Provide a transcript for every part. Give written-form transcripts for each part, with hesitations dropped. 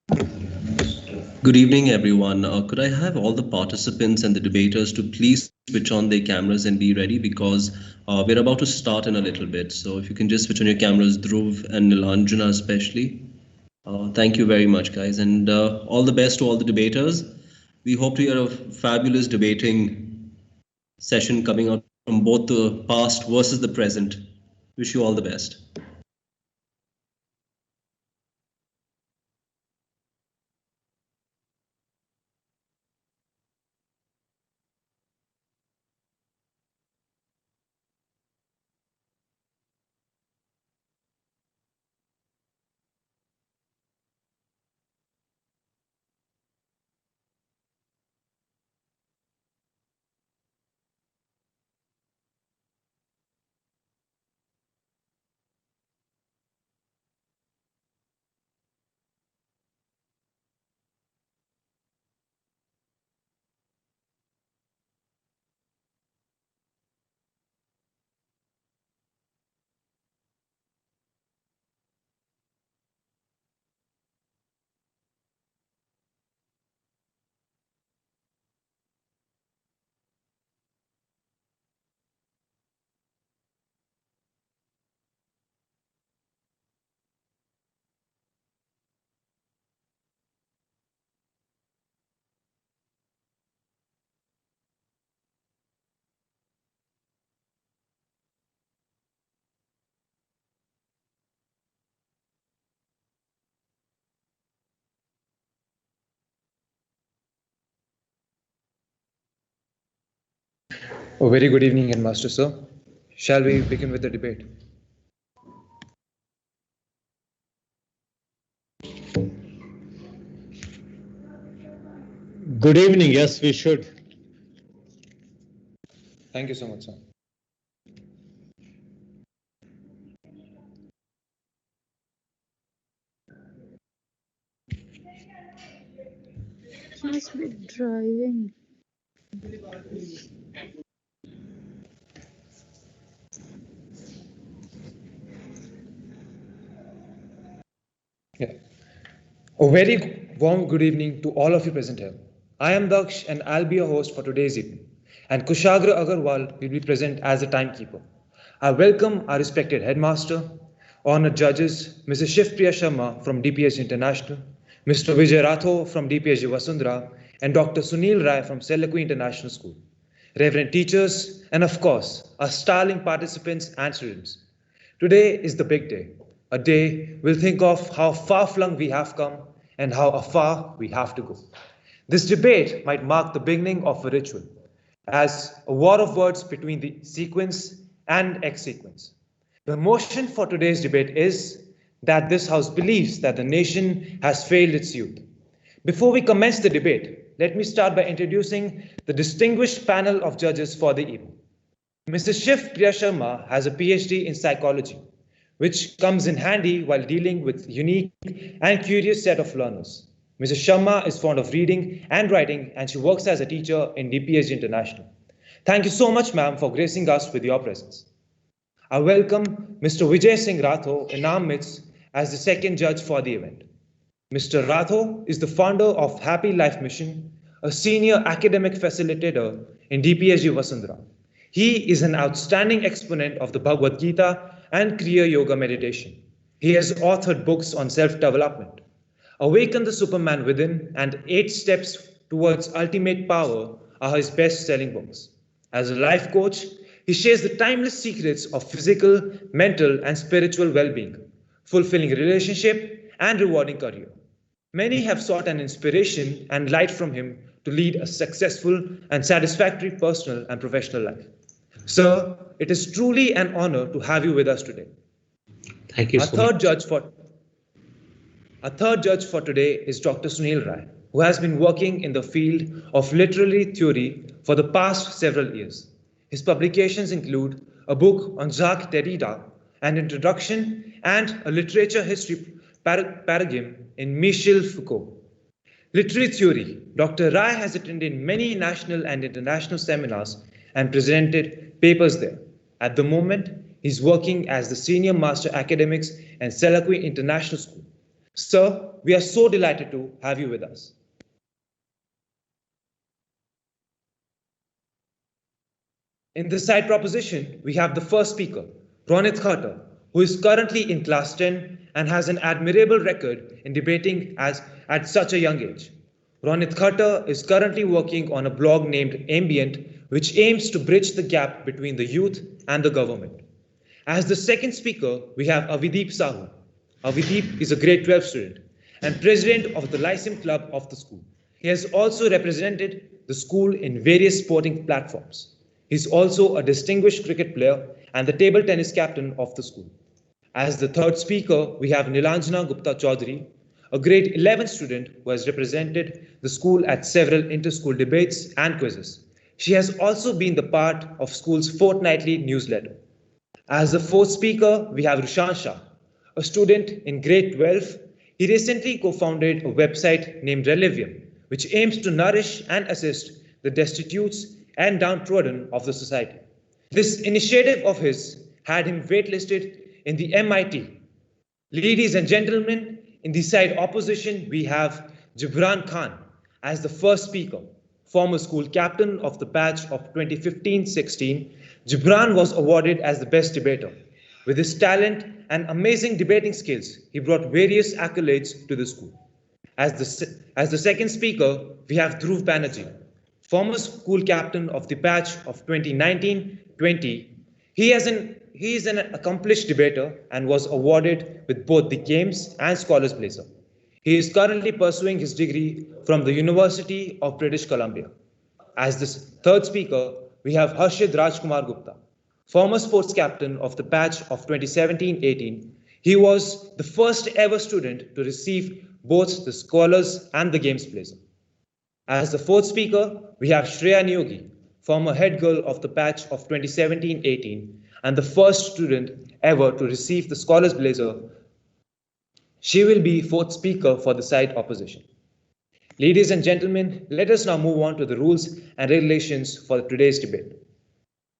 Good evening, everyone. Could I have all the participants and the debaters to please switch on their cameras and be ready because we're about to start in a little bit. So if you can just switch on your cameras, Dhruv and Nilanjana especially. Thank you very much, guys, and all the best to all the debaters. We hope to hear a fabulous debating session coming out from both the past versus the present. Wish you all the best. A very good evening, Headmaster Sir. Shall we begin with the debate? Good evening. Yes, we should. Thank you so much, sir. Must be driving. Yeah. A very warm good evening to all of you present here. I am Daksh and I'll be your host for today's evening. And Kushagra Agarwal will be present as a timekeeper. I welcome our respected headmaster, honored judges, Mrs. Shivpriya Sharma from DPS International, Mr. Vijay Ratho from DPSG Vasundhara, and Dr. Sunil Rai from Selakui International School, reverend teachers, and of course, our sterling participants and students. Today is the big day, a day we'll think of how far flung we have come and how far we have to go. This debate might mark the beginning of a ritual, as a war of words between the sequence and X sequence. The motion for today's debate is that this House believes that the nation has failed its youth. Before we commence the debate, let me start by introducing the distinguished panel of judges for the evening. Mrs. Shiv Priya Sharma has a PhD in psychology, which comes in handy while dealing with unique and curious set of learners. Mrs. Sharma is fond of reading and writing, and she works as a teacher in DPSG International. Thank you so much, ma'am, for gracing us with your presence. I welcome Mr. Vijay Singh Ratho in our midst as the second judge for the event. Mr. Ratho is the founder of Happy Life Mission, a senior academic facilitator in DPSG Vasundhara. He is an outstanding exponent of the Bhagavad Gita and Kriya Yoga meditation. He has authored books on self-development, Awaken the Superman Within, and 8 Steps Towards Ultimate Power are his best-selling books. As a life coach, he shares the timeless secrets of physical, mental, and spiritual well-being, fulfilling relationship, and rewarding career. Many have sought an inspiration and light from him to lead a successful and satisfactory personal and professional life. Sir, it is truly an honor to have you with us today. Thank you Our so third much. judge for our third judge for today is Dr. Sunil Rai, who has been working in the field of literary theory for the past several years. His publications include a book on Jacques Derrida, an introduction, and a literature history paradigm in Michel Foucault. Literary theory. Dr. Rai has attended many national and international seminars and presented papers there. At the moment, he's working as the Senior Master Academics at Selakui International School. Sir, we are so delighted to have you with us. In this side proposition, we have the first speaker, Ronit Khatter, who is currently in class 10 and has an admirable record in debating at such a young age. Ronit Khatter is currently working on a blog named Ambient, which aims to bridge the gap between the youth and the government. As the second speaker, we have Avideep Sahu. Avideep is a grade 12 student and president of the Lyceum Club of the school. He has also represented the school in various sporting platforms. He is also a distinguished cricket player and the table tennis captain of the school. As the third speaker, we have Nilanjana Gupta Chaudhary, a grade 11 student who has represented the school at several inter-school debates and quizzes. She has also been the part of school's fortnightly newsletter. As the fourth speaker, we have Rushan Shah, a student in grade 12. He recently co-founded a website named Relevium, which aims to nourish and assist the destitutes and downtrodden of the society. This initiative of his had him waitlisted in the MIT. Ladies and gentlemen, in the side opposition, we have Gibran Khan as the first speaker, former school captain of the batch of 2015-16. Gibran was awarded as the best debater. With his talent and amazing debating skills, he brought various accolades to the school. As the second speaker, we have Dhruv Banerjee, former school captain of the batch of 2019-20. He is an accomplished debater and was awarded with both the Games and Scholars Blazer. He is currently pursuing his degree from the University of British Columbia. As the third speaker, we have Harshid Rajkumar Gupta, former sports captain of the batch of 2017-18. He was the first ever student to receive both the Scholars and the Games Blazer. As the fourth speaker, we have Shreya Niyogi, former head girl of the batch of 2017-18 and the first student ever to receive the Scholars Blazer. She will be fourth speaker for the side opposition. Ladies and gentlemen, let us now move on to the rules and regulations for today's debate.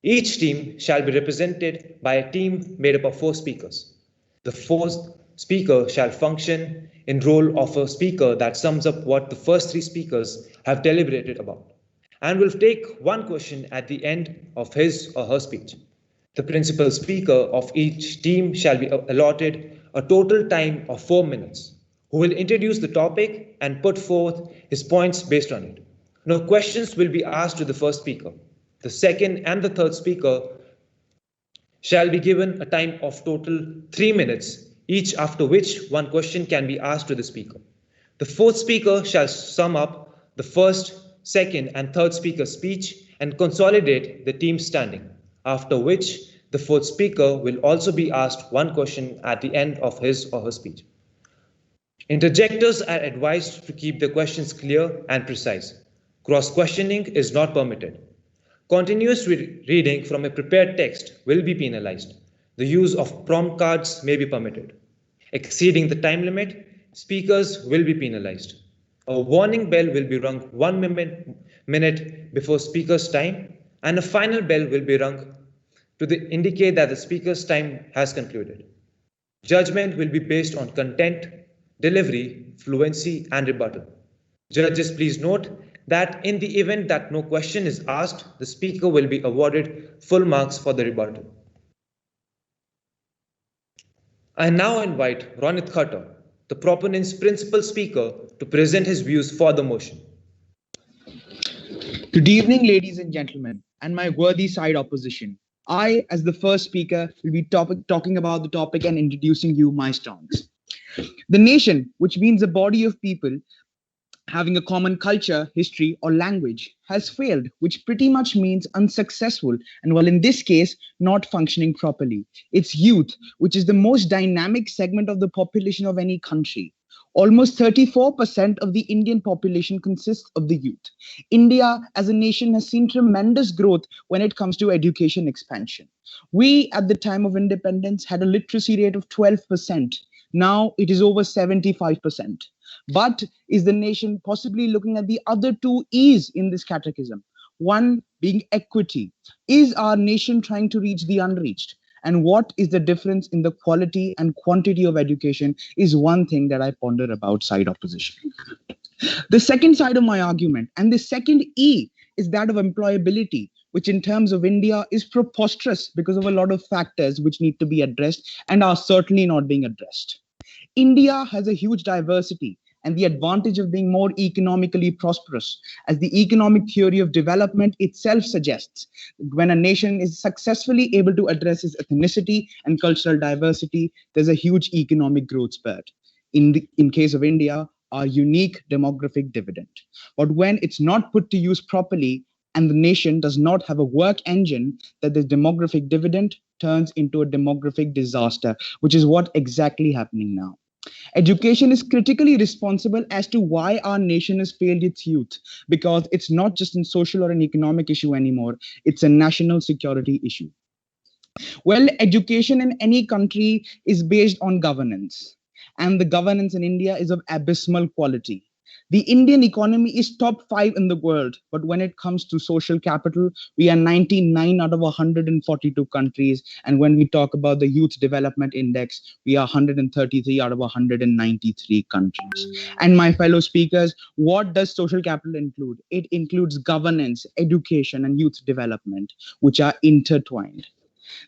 Each team shall be represented by a team made up of 4 speakers. The fourth speaker shall function in role of a speaker that sums up what the first 3 speakers have deliberated about, and will take one question at the end of his or her speech. The principal speaker of each team shall be allotted a total time of 4 minutes, who will introduce the topic and put forth his points based on it. No questions will be asked to the first speaker. The second and the third speaker shall be given a time of total 3 minutes, each, after which one question can be asked to the speaker. The fourth speaker shall sum up the first, second, and third speaker's speech and consolidate the team's standing, after which the fourth speaker will also be asked one question at the end of his or her speech. Interjectors are advised to keep their questions clear and precise. Cross-questioning is not permitted. Continuous reading from a prepared text will be penalized. The use of prompt cards may be permitted. Exceeding the time limit, speakers will be penalized. A warning bell will be rung 1 minute before speaker's time, and a final bell will be rung to indicate that the speaker's time has concluded. Judgment will be based on content, delivery, fluency, and rebuttal. Judges, please note that in the event that no question is asked, the speaker will be awarded full marks for the rebuttal. I now invite Ronit Khatter, the proponent's principal speaker, to present his views for the motion. Good evening, ladies and gentlemen, and my worthy side opposition. I, as the first speaker, will be talking about the topic and introducing you my stance. The nation, which means a body of people having a common culture, history, or language, has failed, which pretty much means unsuccessful, and well, in this case, not functioning properly. It's youth, which is the most dynamic segment of the population of any country. Almost 34% of the Indian population consists of the youth. India as a nation has seen tremendous growth when it comes to education expansion. We, at the time of independence, had a literacy rate of 12%. Now it is over 75%. But is the nation possibly looking at the other 2 E's in this catechism? One being equity. Is our nation trying to reach the unreached? and what is the difference in the quality and quantity of education is one thing that I ponder about side opposition. The second side of my argument, and the second E, is that of employability, which in terms of India is preposterous because of a lot of factors which need to be addressed and are certainly not being addressed. India has a huge diversity and the advantage of being more economically prosperous, as the economic theory of development itself suggests. When a nation is successfully able to address its ethnicity and cultural diversity, there's a huge economic growth spurt. In case of India, our unique demographic dividend. But when it's not put to use properly and the nation does not have a work engine, that the demographic dividend turns into a demographic disaster, which is what exactly happening now. Education is critically responsible as to why our nation has failed its youth, because it's not just a social or an economic issue anymore, it's a national security issue. Well, education in any country is based on governance, and the governance in India is of abysmal quality. The Indian economy is top 5 in the world, but when it comes to social capital, we are 99 out of 142 countries. And when we talk about the Youth Development Index, we are 133 out of 193 countries. And my fellow speakers, what does social capital include? It includes governance, education, and youth development, which are intertwined.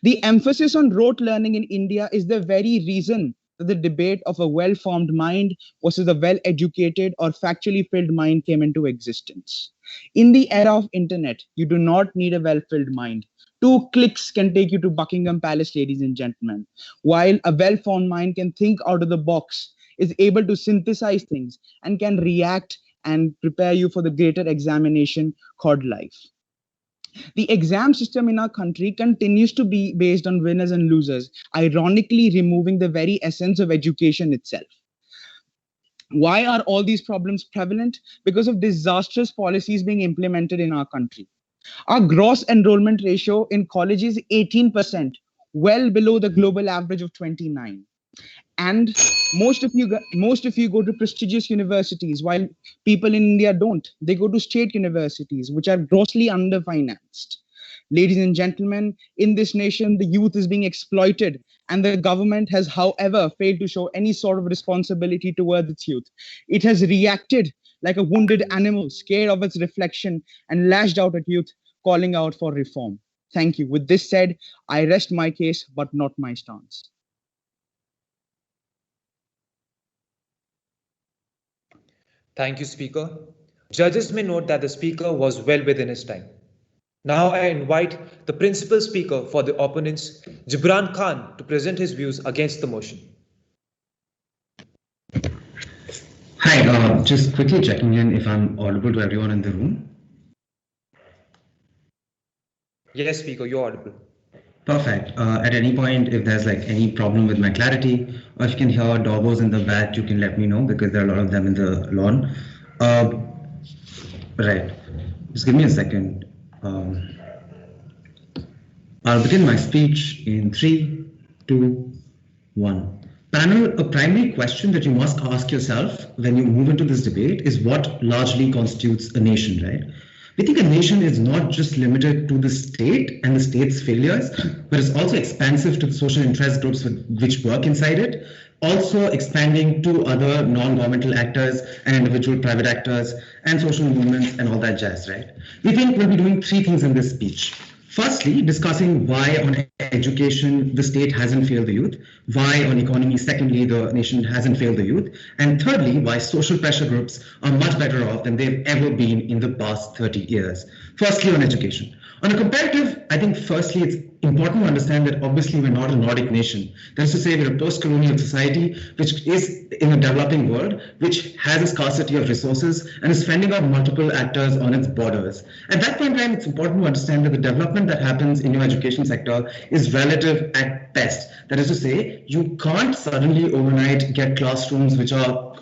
The emphasis on rote learning in India is the very reason that the debate of a well-formed mind versus a well-educated or factually filled mind came into existence. In the era of internet, you do not need a well-filled mind. 2 clicks can take you to Buckingham Palace, ladies and gentlemen, while a well-formed mind can think out of the box, is able to synthesize things, and can react and prepare you for the greater examination called life. The exam system in our country continues to be based on winners and losers, ironically removing the very essence of education itself. Why are all these problems prevalent? Because of disastrous policies being implemented in our country. Our gross enrollment ratio in college is 18%, well below the global average of 29%. And most of you go to prestigious universities, while people in India don't. They go to state universities, which are grossly underfinanced. Ladies and gentlemen, in this nation, the youth is being exploited, and the government has, however, failed to show any sort of responsibility towards its youth. It has reacted like a wounded animal, scared of its reflection, and lashed out at youth, calling out for reform. Thank you. With this said, I rest my case, but not my stance. Thank you, Speaker. Judges may note that the Speaker was well within his time. Now I invite the principal speaker for the opponents, Jibran Khan, to present his views against the motion. Hi, just quickly checking in if I'm audible to everyone in the room. Yes, Speaker, you're audible. Perfect. At any point, if there's like any problem with my clarity, or if you can hear doggos in the back, you can let me know because there are a lot of them in the lawn. Right. Just give me a second. I'll begin my speech in 3, 2, 1. Panel, a primary question that you must ask yourself when you move into this debate is what largely constitutes a nation, right? We think a nation is not just limited to the state and the state's failures, but it's also expansive to the social interest groups which work inside it, also expanding to other non-governmental actors and individual private actors and social movements and all that jazz, right? We think we'll be doing 3 things in this speech. Firstly, discussing why on education the state hasn't failed the youth, why on economy, secondly, the nation hasn't failed the youth, and thirdly, why social pressure groups are much better off than they've ever been in the past 30 years. Firstly, on education. On a comparative, I think firstly, it's important to understand that obviously we're not a Nordic nation. That is to say, we're a post-colonial society which is in a developing world, which has a scarcity of resources and is fending off multiple actors on its borders. At that point in time, it's important to understand that the development that happens in your education sector is relative at best. That is to say, you can't suddenly overnight get classrooms which are,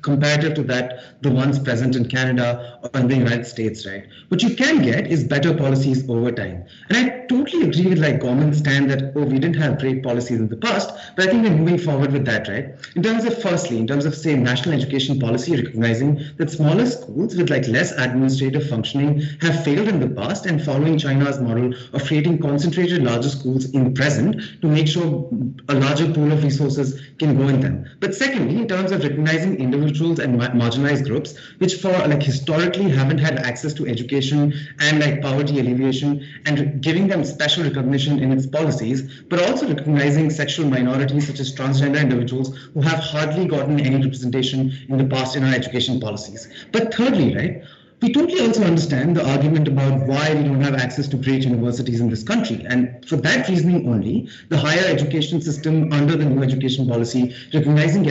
comparative to that, the ones present in Canada or in the United States, right? What you can get is better policies over time. And I totally agree with like government stand that, oh, we didn't have great policies in the past, but I think we're moving forward with that, right? In terms of, firstly, in terms of, say, national education policy, recognizing that smaller schools with like less administrative functioning have failed in the past, and following China's model of creating concentrated larger schools in the present to make sure a larger pool of resources can go in them. But secondly, in terms of recognizing individuals and marginalized groups, which for like historically haven't had access to education and like poverty alleviation, and giving them special recognition in its policies, but also recognizing sexual minorities such as transgender individuals who have hardly gotten any representation in the past in our education policies. But thirdly, right, we totally also understand the argument about why we don't have access to great universities in this country. And for that reasoning only, the higher education system under the new education policy recognizes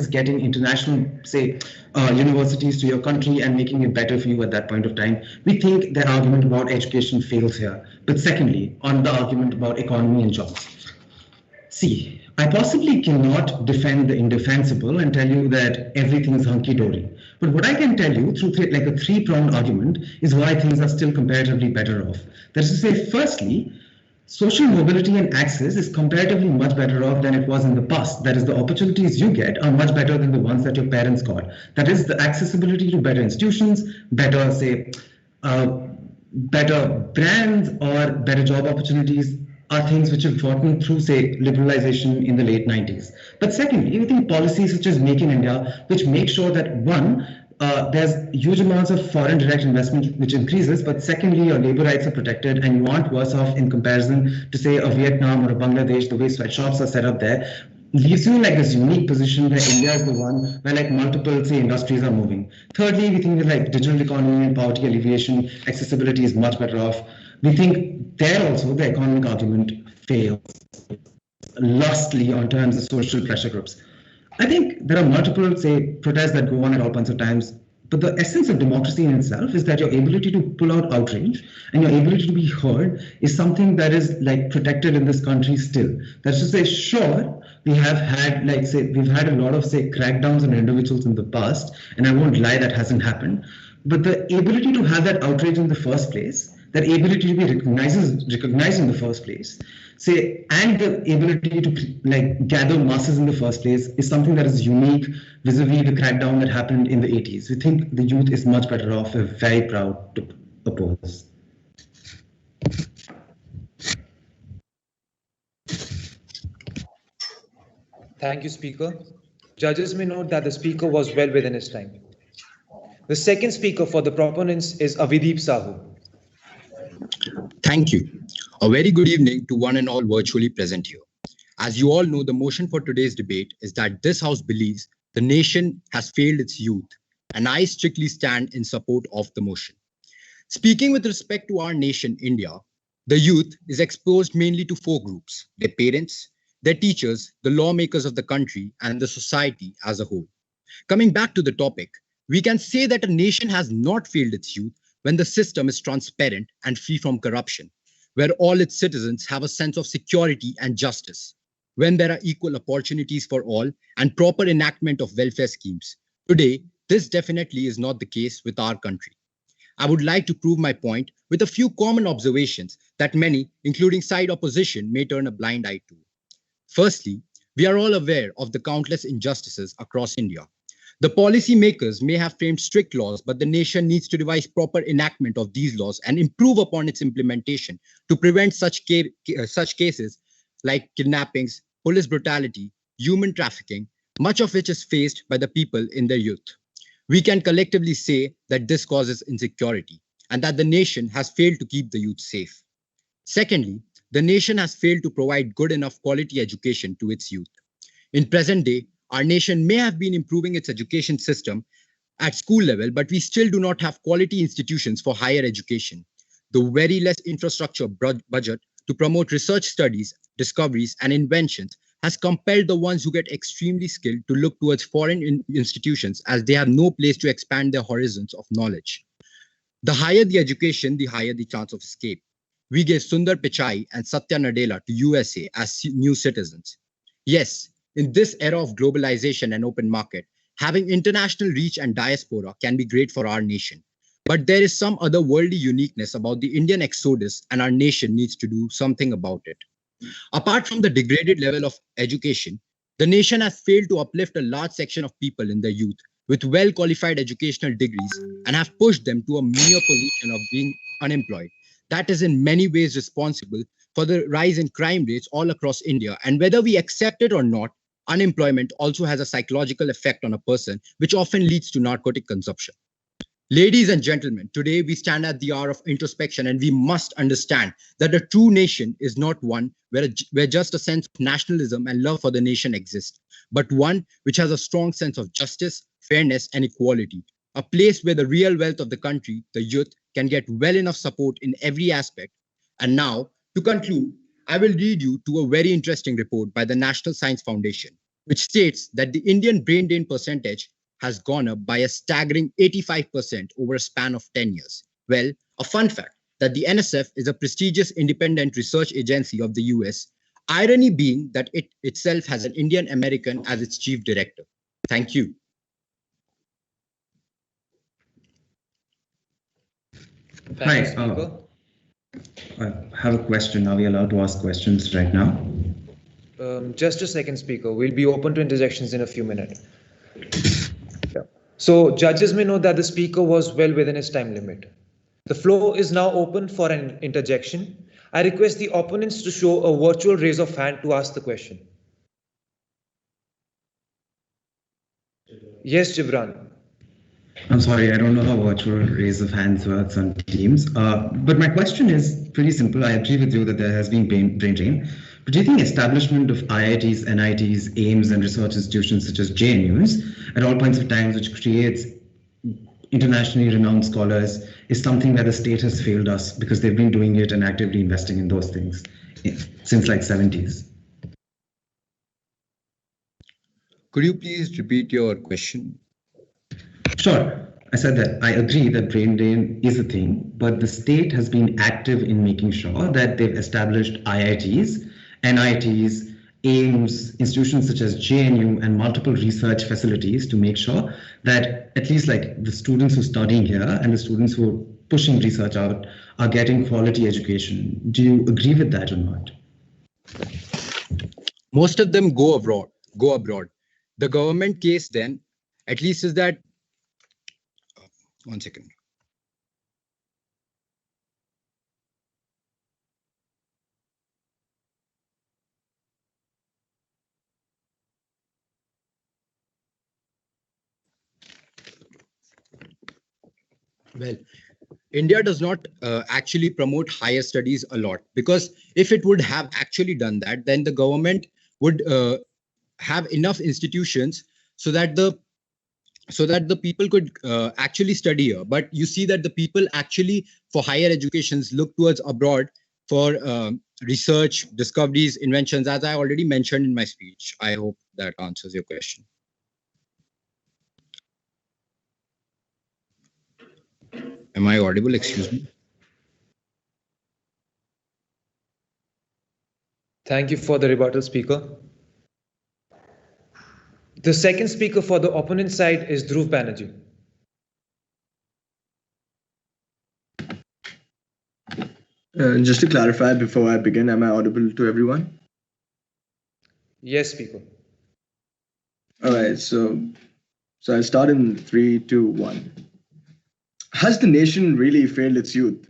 getting international, say, universities to your country and making it better for you at that point of time. We think the argument about education fails here. But secondly, on the argument about economy and jobs. See, I possibly cannot defend the indefensible and tell you that everything is hunky-dory. But what I can tell you through like a three-pronged argument is why things are still comparatively better off. That is to say, firstly, social mobility and access is comparatively much better off than it was in the past. That is, the opportunities you get are much better than the ones that your parents got. That is, the accessibility to better institutions, better, say, better brands or better job opportunities are things which have gotten through, say, liberalization in the late 90s. But secondly, we think policies such as Make in India, which make sure that one, there's huge amounts of foreign direct investment which increases, but secondly, your labor rights are protected and you aren't worse off in comparison to, say, a Vietnam or a Bangladesh, the way sweatshops are set up there, leaves you in like this unique position where India is the one where like multiple, say, industries are moving. Thirdly, we think with like digital economy and poverty alleviation, accessibility is much better off. We think there also the economic argument fails lustily on terms of social pressure groups. I think there are multiple, say, protests that go on at all points of times, but the essence of democracy in itself is that your ability to pull out outrage and your ability to be heard is something that is like protected in this country still. That's to say, sure, we have had like, say, we've had a lot of, say, crackdowns on individuals in the past, and I won't lie, that hasn't happened. But the ability to have that outrage in the first place, that ability to be recognized in the first place, say, and the ability to like gather masses in the first place is something that is unique vis-a-vis the crackdown that happened in the 80s. We think the youth is much better off. We're very proud to oppose. Thank you, Speaker. Judges may note that the Speaker was well within his time. The second speaker for the proponents is Avideep Sahu. Thank you. A very good evening to one and all virtually present here. As you all know, the motion for today's debate is that this House believes the nation has failed its youth, and I strictly stand in support of the motion. Speaking with respect to our nation, India, the youth is exposed mainly to four groups: their parents, their teachers, the lawmakers of the country, and the society as a whole. Coming back to the topic, we can say that a nation has not failed its youth when the system is transparent and free from corruption, where all its citizens have a sense of security and justice, when there are equal opportunities for all and proper enactment of welfare schemes. Today, this definitely is not the case with our country. I would like to prove my point with a few common observations that many, including side opposition, may turn a blind eye to. Firstly, we are all aware of the countless injustices across India. The policymakers may have framed strict laws, but the nation needs to devise proper enactment of these laws and improve upon its implementation to prevent such cases like kidnappings, police brutality, human trafficking, much of which is faced by the people in their youth. We can collectively say that this causes insecurity and that the nation has failed to keep the youth safe. Secondly, the nation has failed to provide good enough quality education to its youth. In present day, our nation may have been improving its education system at school level, but we still do not have quality institutions for higher education. The very less infrastructure budget to promote research studies, discoveries, and inventions has compelled the ones who get extremely skilled to look towards foreign institutions as they have no place to expand their horizons of knowledge. The higher the education, the higher the chance of escape. We gave Sundar Pichai and Satya Nadella to USA as new citizens. Yes, in this era of globalization and open market, Having international reach and diaspora can be great for our nation. But there is some other worldly uniqueness about the Indian exodus, and our nation needs to do something about it. Apart from the degraded level of education, the nation has failed to uplift a large section of people in the youth with well-qualified educational degrees and have pushed them to a mere position of being unemployed. That is in many ways responsible for the rise in crime rates all across India. And whether we accept it or not, unemployment also has a psychological effect on a person, which often leads to narcotic consumption. Ladies and gentlemen, today we stand at the hour of introspection, and we must understand that a true nation is not one where just a sense of nationalism and love for the nation exists, but one which has a strong sense of justice, fairness, and equality. A place where the real wealth of the country, the youth, can get well enough support in every aspect. And now, to conclude, I will read you to a very interesting report by the National Science Foundation, which states that the Indian brain drain percentage has gone up by a staggering 85% over a span of 10 years. Well, a fun fact that the NSF is a prestigious independent research agency of the US, irony being that it itself has an Indian American as its chief director. Thank you. Thank you, Hi, Speaker. I have a question. Are we allowed to ask questions right now? Just a second, Speaker. We'll be open to interjections in a few minutes. Yeah. So judges may know that the Speaker was well within his time limit. The floor is now open for an interjection. I request the opponents to show a virtual raise of hand to ask the question. Yes, Gibran. I'm sorry, I don't know how virtual raise of hands works on Teams. But my question is pretty simple. I agree with you that there has been brain drain. But do you think establishment of IITs, NITs, AIIMS, and research institutions such as JNUs at all points of time, which creates internationally renowned scholars, is something where the state has failed us because they've been doing it and actively investing in those things since like 70s? Could you please repeat your question? Sure. I said that I agree that brain drain is a thing, but the state has been active in making sure that they've established IITs, NITs, AIIMS, institutions such as JNU, and multiple research facilities to make sure that at least like the students who are studying here and the students who are pushing research out are getting quality education. Do you agree with that or not? Most of them go abroad. The government case then, at least, is that, one second. Well, India does not actually promote higher studies a lot, because if it would have actually done that, then the government would have enough institutions so that the people could actually study here. But you see that the people actually for higher educations look towards abroad for research, discoveries, inventions, as I already mentioned in my speech. I hope that answers your question. Am I audible? Excuse me. Thank you for the rebuttal, Speaker. The second speaker for the opponent side is Dhruv Banerjee. Just to clarify before I begin, am I audible to everyone? Yes, Speaker. All right, so I'll start in 3, 2, 1. Has the nation really failed its youth?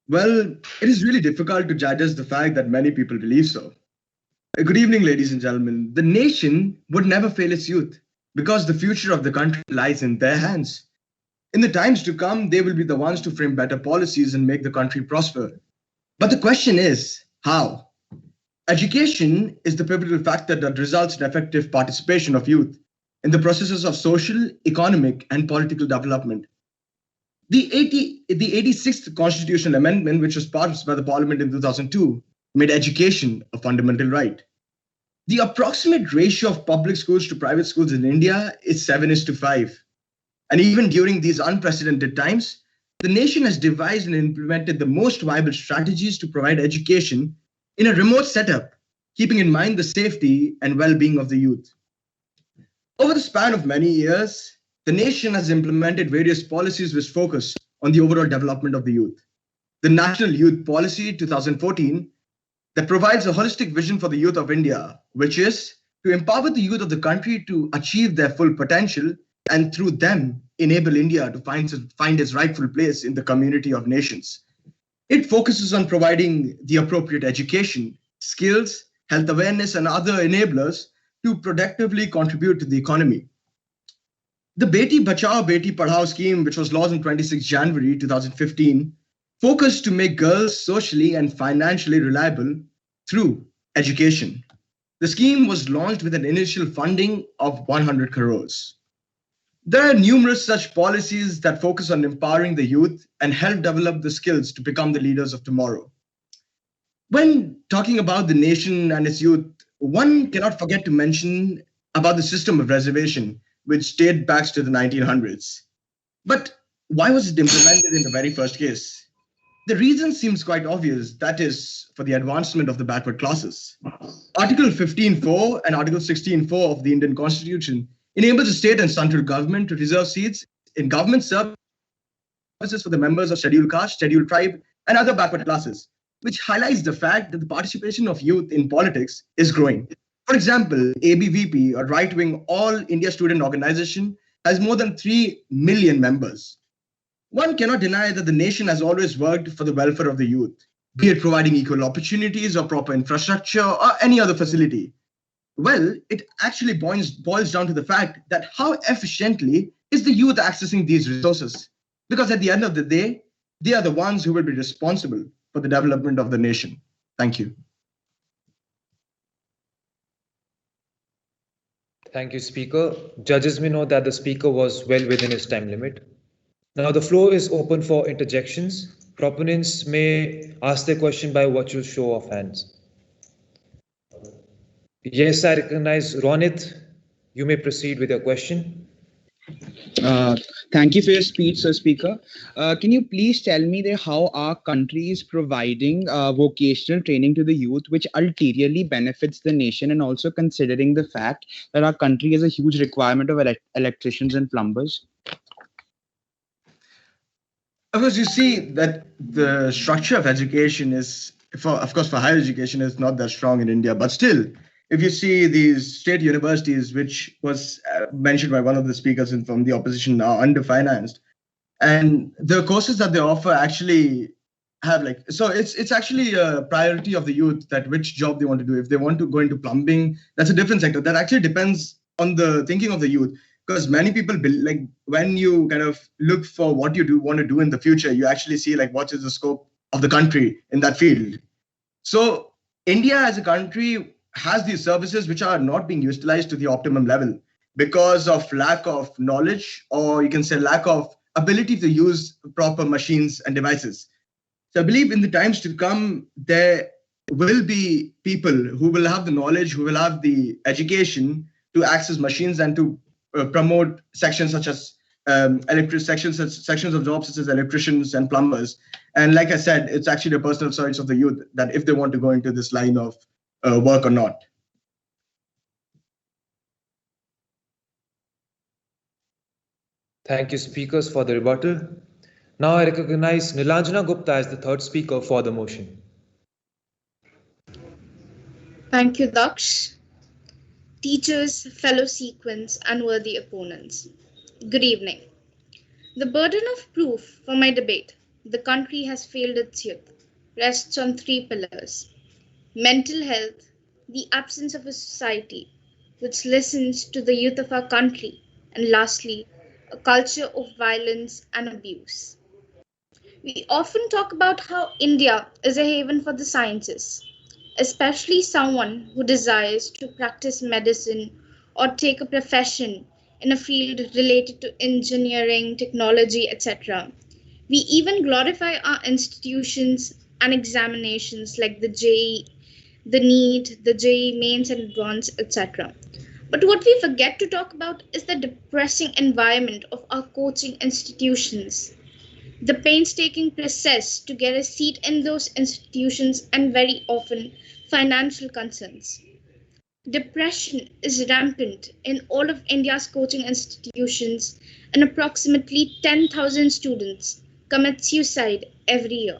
Well, it is really difficult to judge the fact that many people believe so. Good evening, ladies and gentlemen. The nation would never fail its youth because the future of the country lies in their hands. In the times to come, they will be the ones to frame better policies and make the country prosper. But the question is, how? Education is the pivotal factor that results in effective participation of youth in the processes of social, economic, and political development. The 86th Constitutional Amendment, which was passed by the Parliament in 2002, made education a fundamental right. The approximate ratio of public schools to private schools in India is 7:5. And even during these unprecedented times, the nation has devised and implemented the most viable strategies to provide education in a remote setup, keeping in mind the safety and well-being of the youth. Over the span of many years, the nation has implemented various policies which focus on the overall development of the youth. The National Youth Policy 2014 that provides a holistic vision for the youth of India, which is to empower the youth of the country to achieve their full potential and through them enable India to find its rightful place in the community of nations. It focuses on providing the appropriate education, skills, health awareness, and other enablers to productively contribute to the economy. The Beti Bachao Beti Padhao scheme, which was launched on 26 January 2015, focused to make girls socially and financially reliable through education. The scheme was launched with an initial funding of 100 crores. There are numerous such policies that focus on empowering the youth and help develop the skills to become the leaders of tomorrow. When talking about the nation and its youth, one cannot forget to mention about the system of reservation, which date back to the 1900s. But why was it implemented in the very first case? The reason seems quite obvious, that is, for the advancement of the backward classes. Article 15.4 and Article 16.4 of the Indian Constitution enables the state and central government to reserve seats in government services for the members of scheduled caste, scheduled tribe, and other backward classes, which highlights the fact that the participation of youth in politics is growing. For example, ABVP, a right-wing all India student organization, has more than 3 million members. One cannot deny that the nation has always worked for the welfare of the youth, be it providing equal opportunities or proper infrastructure or any other facility. Well, it actually boils down to the fact that how efficiently is the youth accessing these resources? Because at the end of the day, they are the ones who will be responsible for the development of the nation. Thank you. Thank you, Speaker. Judges may know that the Speaker was well within his time limit. Now the floor is open for interjections. Proponents may ask their question by virtual show of hands. Yes, I recognize Ronit. You may proceed with your question. Thank you for your speech, Sir Speaker. Can you please tell me how our country is providing vocational training to the youth, which ulteriorly benefits the nation, and also considering the fact that our country has a huge requirement of electricians and plumbers? Of course, you see that the structure of education is, for higher education, is not that strong in India, but still, if you see these state universities, which was mentioned by one of the speakers from the opposition, are underfinanced, and the courses that they offer actually have it's actually a priority of the youth that which job they want to do. If they want to go into plumbing, that's a different sector. That actually depends on the thinking of the youth, because many people when you kind of look for what you want to do in the future, you actually see what is the scope of the country in that field. So India as a country has these services which are not being utilized to the optimum level because of lack of knowledge, or you can say lack of ability to use proper machines and devices. So I believe in the times to come, there will be people who will have the knowledge, who will have the education to access machines and to promote sections such as sections of jobs such as electricians and plumbers. And like I said, it's actually a personal choice of the youth that if they want to go into this line of work or not. Thank you, speakers, for the rebuttal. Now I recognize Nilanjana Gupta as the third speaker for the motion. Thank you, Daksh. Teachers, fellow sequins, and worthy opponents. Good evening. The burden of proof for my debate, the country has failed its youth, rests on 3 pillars. Mental health, the absence of a society which listens to the youth of our country, and lastly, a culture of violence and abuse. We often talk about how India is a haven for the sciences, especially someone who desires to practice medicine or take a profession in a field related to engineering, technology, etc. We even glorify our institutions and examinations like the JEE, the NEET, the JEE Mains and Advanced, etc. But what we forget to talk about is the depressing environment of our coaching institutions, the painstaking process to get a seat in those institutions, and very often financial concerns. Depression is rampant in all of India's coaching institutions, and approximately 10,000 students commit suicide every year.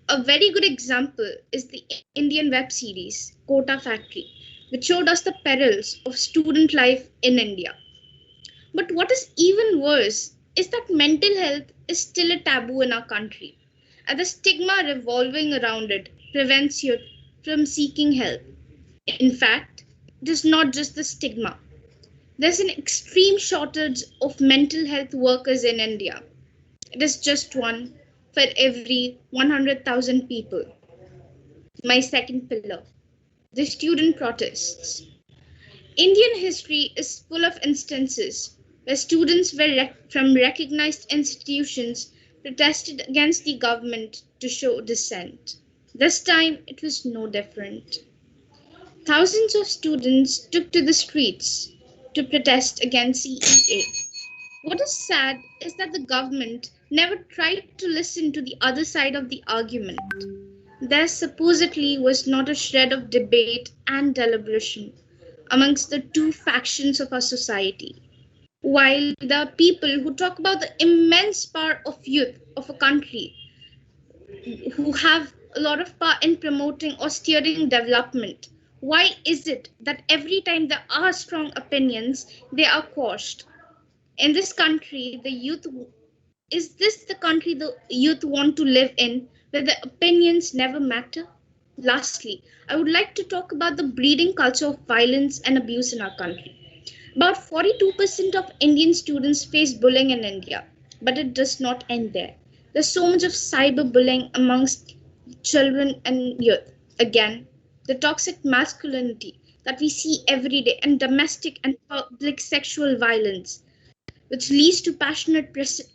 A very good example is the Indian web series Kota Factory, which showed us the perils of student life in India. But what is even worse is that mental health is still a taboo in our country, and the stigma revolving around it prevents youth from seeking help. In fact, it is not just the stigma. There's an extreme shortage of mental health workers in India. It is just one for every 100,000 people. My second pillar, the student protests. Indian history is full of instances where students from recognized institutions protested against the government to show dissent. This time, it was no different. Thousands of students took to the streets to protest against CEA. What is sad is that the government never tried to listen to the other side of the argument. There supposedly was not a shred of debate and deliberation amongst the two factions of our society. While there are people who talk about the immense power of youth of a country, who have a lot of power in promoting or steering development, why is it that every time there are strong opinions, they are quashed? In this country, is this the country the youth want to live in, where the opinions never matter? Lastly, I would like to talk about the breeding culture of violence and abuse in our country. About 42% of Indian students face bullying in India, but it does not end there. There's so much of cyberbullying amongst children and youth. Again, the toxic masculinity that we see every day, and domestic and public sexual violence, which leads to passionate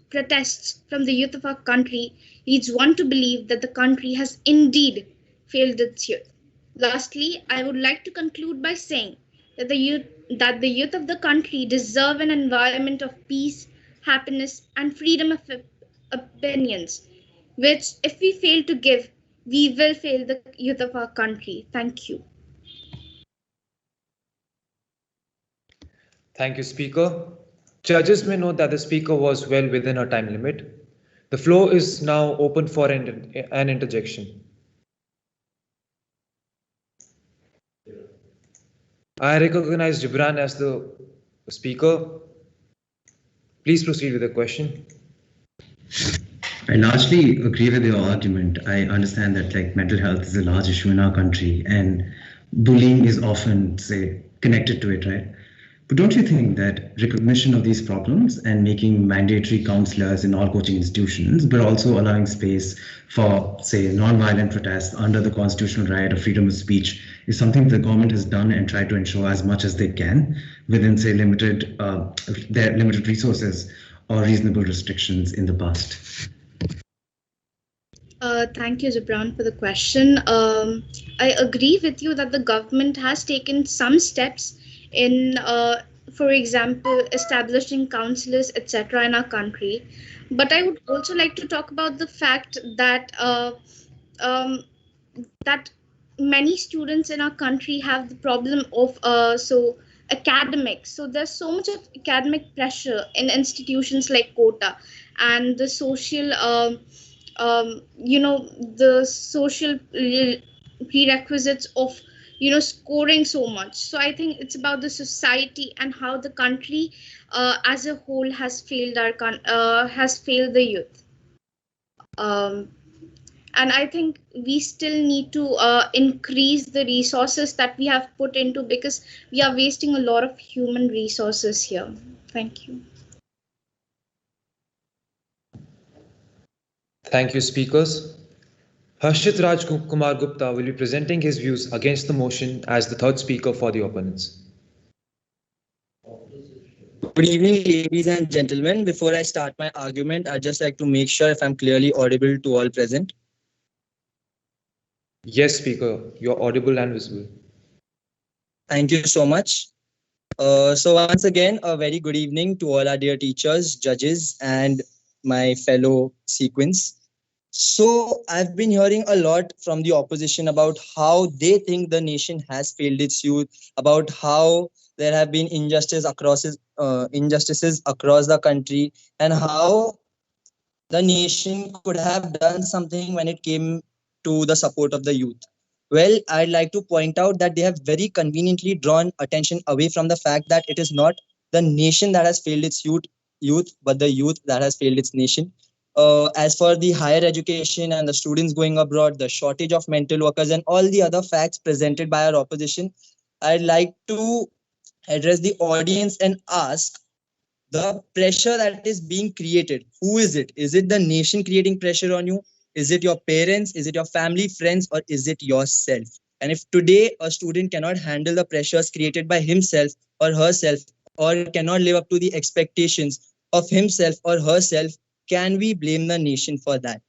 protests from the youth of our country, leads one to believe that the country has indeed failed its youth. Lastly, I would like to conclude by saying that the youth of the country deserve an environment of peace, happiness, and freedom of opinions, which, if we fail to give, we will fail the youth of our country. Thank you. Thank you, Speaker. Judges may note that the Speaker was well within her time limit. The floor is now open for an interjection. I recognize Gibran as the Speaker. Please proceed with the question. I largely agree with your argument. I understand that mental health is a large issue in our country and bullying is often, connected to it, right? But don't you think that recognition of these problems and making mandatory counselors in all coaching institutions, but also allowing space for, non-violent protests under the constitutional right of freedom of speech is something the government has done and tried to ensure as much as they can within, their limited resources or reasonable restrictions in the past? Thank you, Gibran, for the question. I agree with you that the government has taken some steps in, for example, establishing counselors, etc., in our country. But I would also like to talk about the fact that that many students in our country have the problem of academics. So there's so much of academic pressure in institutions like Kota, and the social, the social prerequisites of scoring so much. So I think it's about the society and how the country as a whole has failed the youth. And I think we still need to increase the resources that we have put into, because we are wasting a lot of human resources here. Thank you. Thank you, speakers. Harshit Raj Kumar Gupta will be presenting his views against the motion as the third speaker for the opponents. Good evening, ladies and gentlemen. Before I start my argument, I'd just like to make sure if I'm clearly audible to all present. Yes, Speaker, you're audible and visible. Thank you so much. So once again, a very good evening to all our dear teachers, judges, and my fellow sequins. So I've been hearing a lot from the opposition about how they think the nation has failed its youth, about how there have been injustices across the country, and how the nation could have done something when it came to the support of the youth. Well, I'd like to point out that they have very conveniently drawn attention away from the fact that it is not the nation that has failed its youth, but the youth that has failed its nation. As for the higher education and the students going abroad, the shortage of mental workers, and all the other facts presented by our opposition, I'd like to address the audience and ask the pressure that is being created, who is it? Is it the nation creating pressure on you? Is it your parents? Is it your family, friends, or is it yourself? And if today a student cannot handle the pressures created by himself or herself, or cannot live up to the expectations of himself or herself, can we blame the nation for that?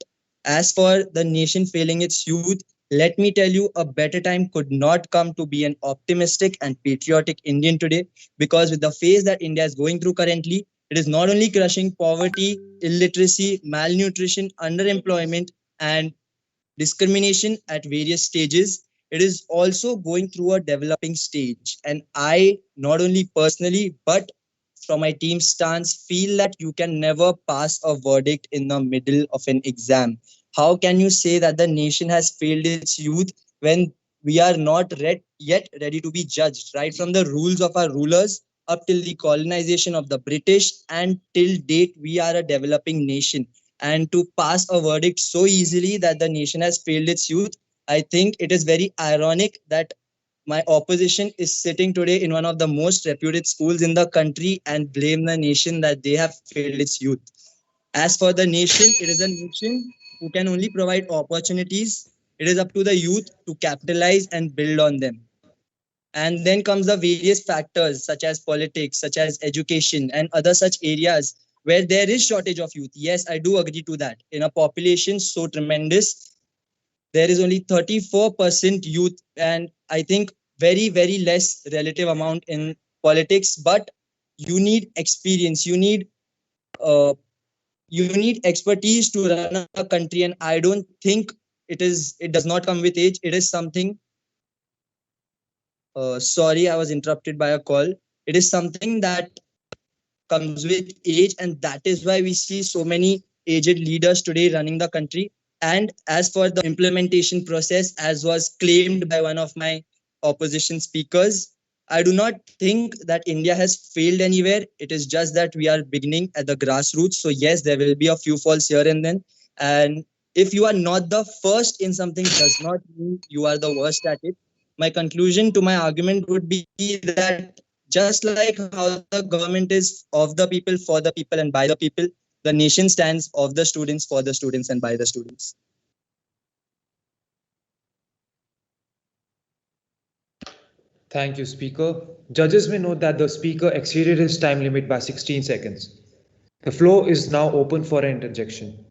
As for the nation failing its youth, let me tell you, a better time could not come to be an optimistic and patriotic Indian today, because with the phase that India is going through currently, it is not only crushing poverty, illiteracy, malnutrition, underemployment, and discrimination at various stages. It is also going through a developing stage. And I, not only personally, but from my team stance, feel that you can never pass a verdict in the middle of an exam. How can you say that the nation has failed its youth when we are not yet ready to be judged, right from the rules of our rulers up till the colonization of the British, and till date we are a developing nation. And to pass a verdict so easily that the nation has failed its youth, I think it is very ironic that my opposition is sitting today in one of the most reputed schools in the country and blame the nation that they have failed its youth. As for the nation, it is a nation who can only provide opportunities. It is up to the youth to capitalize and build on them. And then comes the various factors such as politics, such as education, and other such areas where there is shortage of youth. Yes, I do agree to that. In a population so tremendous, there is only 34% youth, and I think very, very less relative amount in politics. But you need experience, uh, you need expertise to run a country, and I don't think it does not come with age. It is something, sorry, I was interrupted by a call. It is something that comes with age, and that is why we see so many aged leaders today running the country. And as for the implementation process, as was claimed by one of my opposition speakers, I do not think that India has failed anywhere. It is just that we are beginning at the grassroots. So yes, there will be a few falls here and then. And if you are not the first in something, does not mean you are the worst at it. My conclusion to my argument would be that just like how the government is of the people, for the people, and by the people, the nation stands of the students, for the students, and by the students. Thank you, Speaker. Judges may note that the Speaker exceeded his time limit by 16 seconds. The floor is now open for an interjection.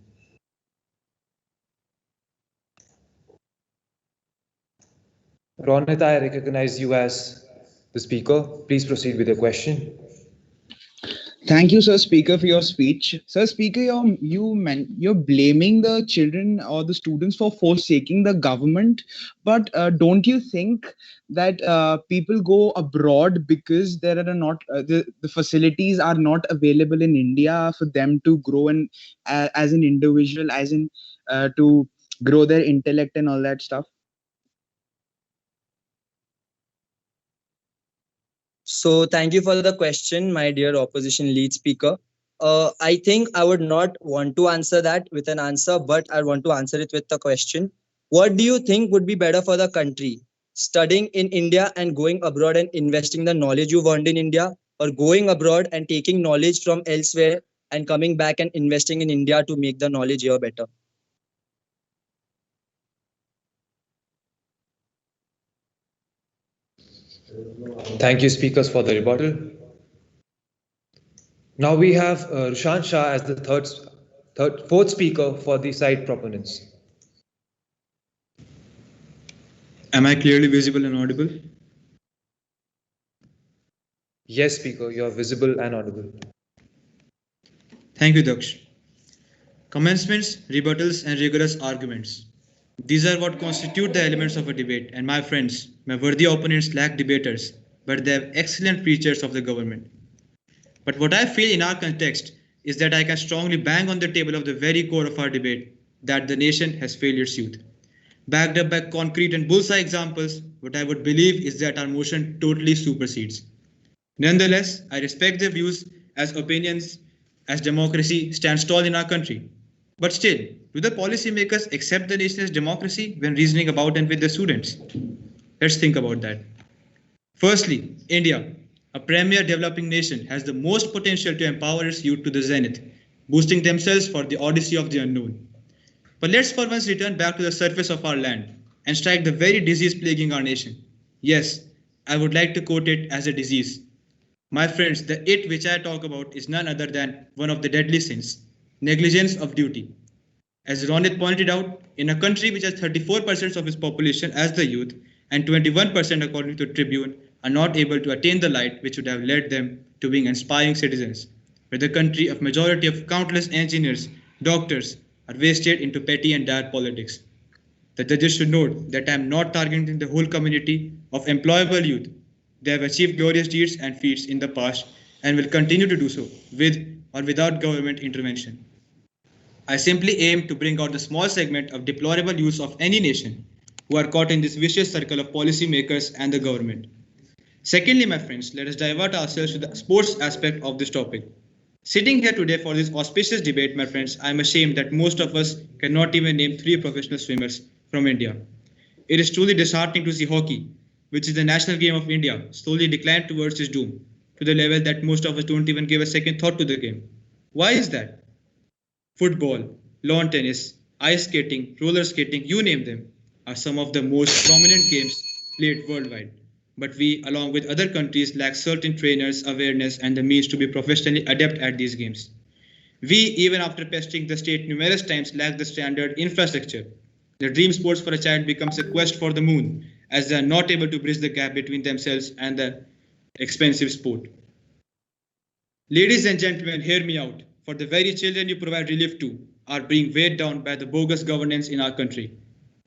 Ronit, I recognize you as the Speaker. Please proceed with your question. Thank you, Sir Speaker, for your speech. Sir Speaker, you're blaming the children or the students for forsaking the government, but don't you think that people go abroad because there are not the facilities are not available in India for them to grow and as an individual, as in to grow their intellect and all that stuff? So thank you for the question, my dear opposition lead speaker. I think I would not want to answer that with an answer, but I want to answer it with a question. What do you think would be better for the country? Studying in India and going abroad and investing the knowledge you've earned in India, or going abroad and taking knowledge from elsewhere and coming back and investing in India to make the knowledge here better? Thank you, speakers, for the rebuttal. Now we have Rushant Shah as the fourth speaker for the side proponents. Am I clearly visible and audible? Yes, Speaker, you are visible and audible. Thank you, Daksh. Commencements, rebuttals, and rigorous arguments. These are what constitute the elements of a debate, and my friends, my worthy opponents lack debaters, but they have excellent preachers of the government. But what I feel in our context is that I can strongly bang on the table of the very core of our debate that the nation has failed its youth. Backed up by concrete and bullseye examples, what I would believe is that our motion totally supersedes. Nonetheless, I respect their views as opinions as democracy stands tall in our country. But still, do the policymakers accept the nation as democracy when reasoning about and with the students? Let's think about that. Firstly, India, a premier developing nation, has the most potential to empower its youth to the zenith, boosting themselves for the odyssey of the unknown. But let's for once return back to the surface of our land and strike the very disease plaguing our nation. Yes, I would like to quote it as a disease. My friends, the it which I talk about is none other than one of the deadly sins, negligence of duty. As Ronit pointed out, in a country which has 34% of its population as the youth and 21% according to Tribune are not able to attain the light which would have led them to being inspiring citizens, where the country of majority of countless engineers, doctors are wasted into petty and dire politics. The judges should note that I am not targeting the whole community of employable youth. They have achieved glorious deeds and feats in the past and will continue to do so with or without government intervention. I simply aim to bring out the small segment of deplorable use of any nation who are caught in this vicious circle of policymakers and the government. Secondly, my friends, let us divert ourselves to the sports aspect of this topic. Sitting here today for this auspicious debate, my friends, I am ashamed that most of us cannot even name 3 professional swimmers from India. It is truly disheartening to see hockey, which is the national game of India, slowly decline towards its doom, to the level that most of us don't even give a second thought to the game. Why is that? Football, lawn tennis, ice skating, roller skating, you name them, are some of the most prominent games played worldwide. But we, along with other countries, lack certain trainers, awareness, and the means to be professionally adept at these games. We, even after pestering the state numerous times, lack the standard infrastructure. The dream sports for a child becomes a quest for the moon, as they are not able to bridge the gap between themselves and the expensive sport. Ladies and gentlemen, hear me out. For the very children you provide relief to are being weighed down by the bogus governance in our country.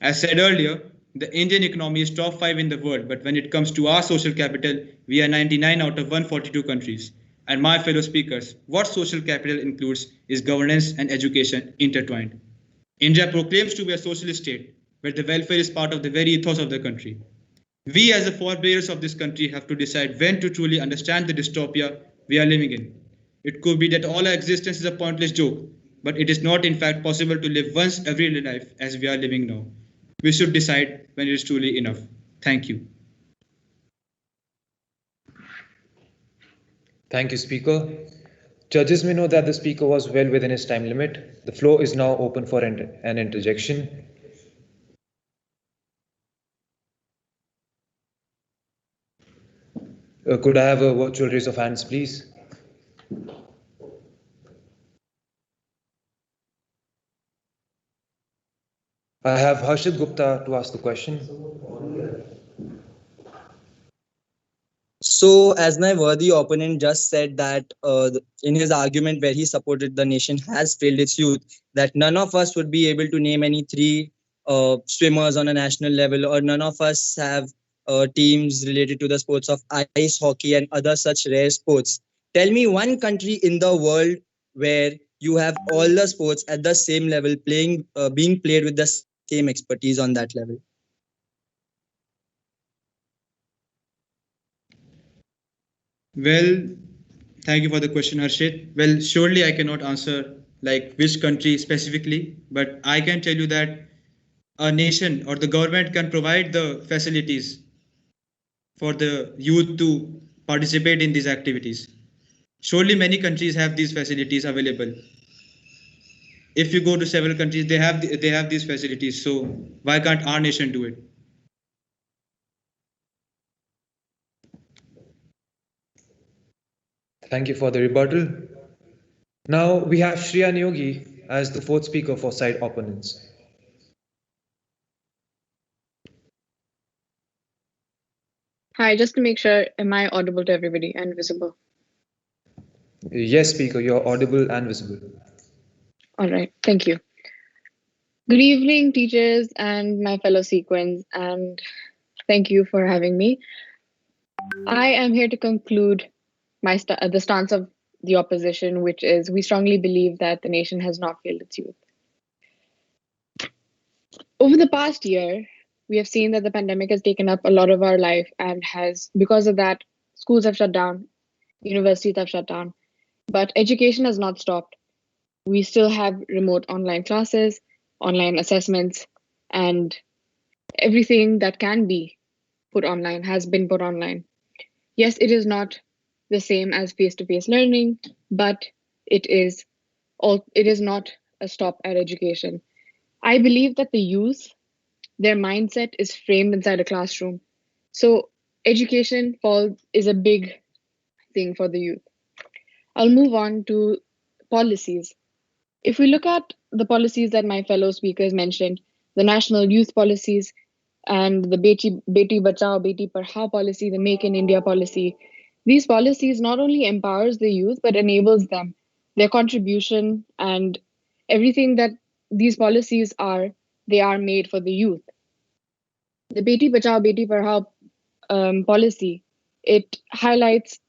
As said earlier, the Indian economy is top 5 in the world, but when it comes to our social capital, we are 99 out of 142 countries. And my fellow speakers, what social capital includes is governance and education intertwined. India proclaims to be a socialist state, where the welfare is part of the very ethos of the country. We as the forebears of this country have to decide when to truly understand the dystopia we are living in. It could be that all our existence is a pointless joke, but it is not in fact possible to live one's everyday life as we are living now. We should decide when it is truly enough. Thank you. Thank you, Speaker. Judges may know that the Speaker was well within his time limit. The floor is now open for an interjection. Could I have a virtual raise of hands, please? I have Harshit Gupta to ask the question. So, as my worthy opponent just said that in his argument where he supported the nation has failed its youth, that none of us would be able to name any 3 swimmers on a national level, or none of us have teams related to the sports of ice hockey and other such rare sports. Tell me one country in the world where you have all the sports at the same level being played with the same expertise on that level. Well, thank you for the question, Harshit. Well, surely I cannot answer like which country specifically, but I can tell you that a nation or the government can provide the facilities for the youth to participate in these activities. Surely many countries have these facilities available. If you go to several countries, they have these facilities. So why can't our nation do it? Thank you for the rebuttal. Now we have Shreya Neogi as the 4th speaker for side opponents. Hi, just to make sure, am I audible to everybody and visible? Yes, Speaker, you're audible and visible. All right, thank you. Good evening, teachers and my fellow sequins, and thank you for having me. I am here to conclude the stance of the opposition, which is we strongly believe that the nation has not failed its youth. Over the past year, we have seen that the pandemic has taken up a lot of our life and because of that, schools have shut down, universities have shut down, but education has not stopped. We still have remote online classes, online assessments, and everything that can be put online has been put online. Yes, it is not the same as face-to-face learning, but it is not a stop at education. I believe that the youth, their mindset is framed inside a classroom. So education is a big thing for the youth. I'll move on to policies. If we look at the policies that my fellow speakers mentioned, the national youth policies and the Beti Bachao, Beti Padhao policy, the Make in India policy, these policies not only empowers the youth but enables them. Their contribution and everything that these policies are, they are made for the youth. The Beti Bachao, Beti Padhao policy, it highlights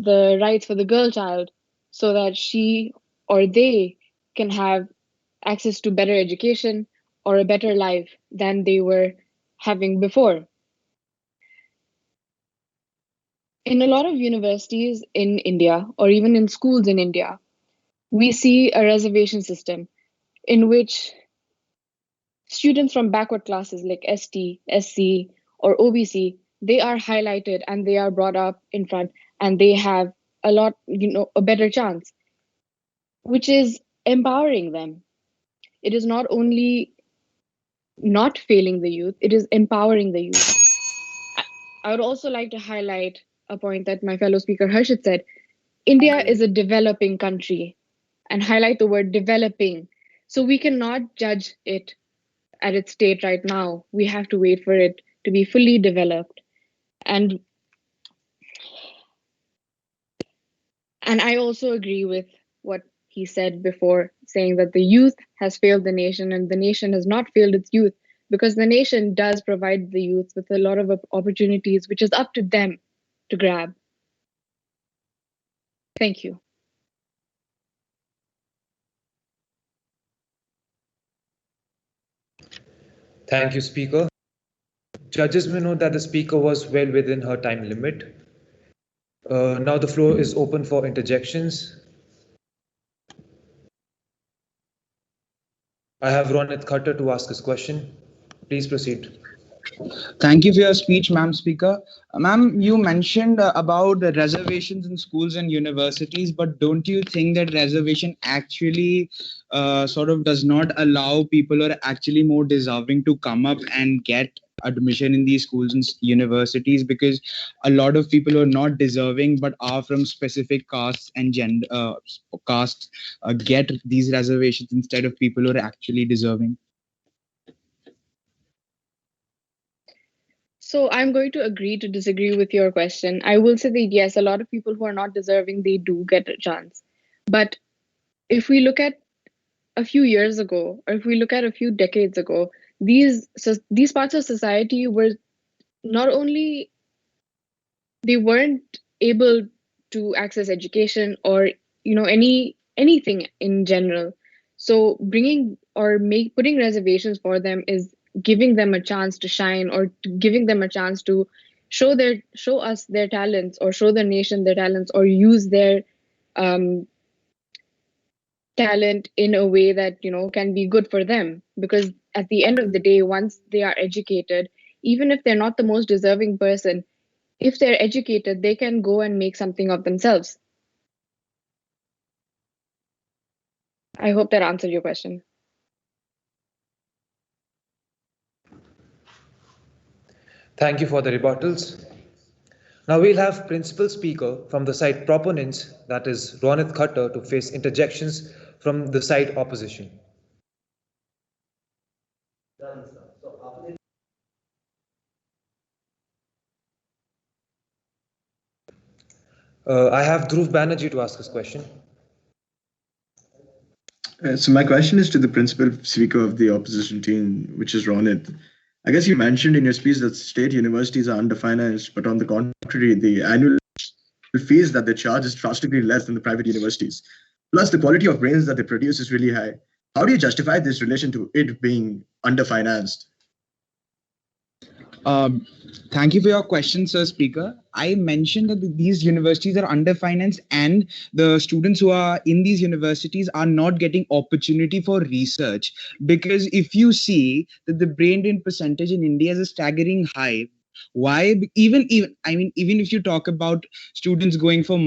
the rights for the girl child so that she or they can have access to better education or a better life than they were having before. In a lot of universities in India, or even in schools in India, we see a reservation system in which students from backward classes like ST, SC, or OBC, they are highlighted and they are brought up in front and they have a better chance, which is empowering them. It is not only not failing the youth, it is empowering the youth. I would also like to highlight a point that my fellow speaker Harshit said. India is a developing country, and highlight the word developing. So we cannot judge it at its state right now. We have to wait for it to be fully developed. And I also agree with what he said before, saying that the youth has failed the nation and the nation has not failed its youth, because the nation does provide the youth with a lot of opportunities, which is up to them to grab. Thank you. Thank you, Speaker. Judges may note that the Speaker was well within her time limit. Now the floor is open for interjections. I have Ronit Khattar to ask his question. Please proceed. Thank you for your speech, ma'am speaker. Ma'am, you mentioned about the reservations in schools and universities, but don't you think that reservation actually sort of does not allow people who are actually more deserving to come up and get admission in these schools and universities? Because a lot of people who are not deserving but are from specific castes and gender castes get these reservations instead of people who are actually deserving. So I'm going to agree to disagree with your question. I will say that yes, a lot of people who are not deserving, they do get a chance. But if we look at a few years ago, or if we look at a few decades ago, these parts of society were not only, they weren't able to access education or anything in general. So putting reservations for them is giving them a chance to shine, or giving them a chance to show us their talents, or show the nation their talents, or use their talent in a way that can be good for them. Because at the end of the day, once they are educated, even if they're not the most deserving person, if they're educated, they can go and make something of themselves. I hope that answered your question. Thank you for the rebuttals. Now we'll have principal speaker from the side proponents, that is Ronit Khattar, to face interjections from the side opposition. I have Dhruv Banerjee to ask his question. So my question is to the principal speaker of the opposition team, which is Ronit. I guess you mentioned in your speech that state universities are underfinanced, but on the contrary, the annual fees that they charge is drastically less than the private universities. Plus, the quality of brains that they produce is really high. How do you justify this relation to it being underfinanced? Thank you for your question, Sir Speaker. I mentioned that these universities are underfinanced and the students who are in these universities are not getting opportunity for research. Because if you see that the brain drain percentage in India is a staggering high. Why? Even if you talk about students going for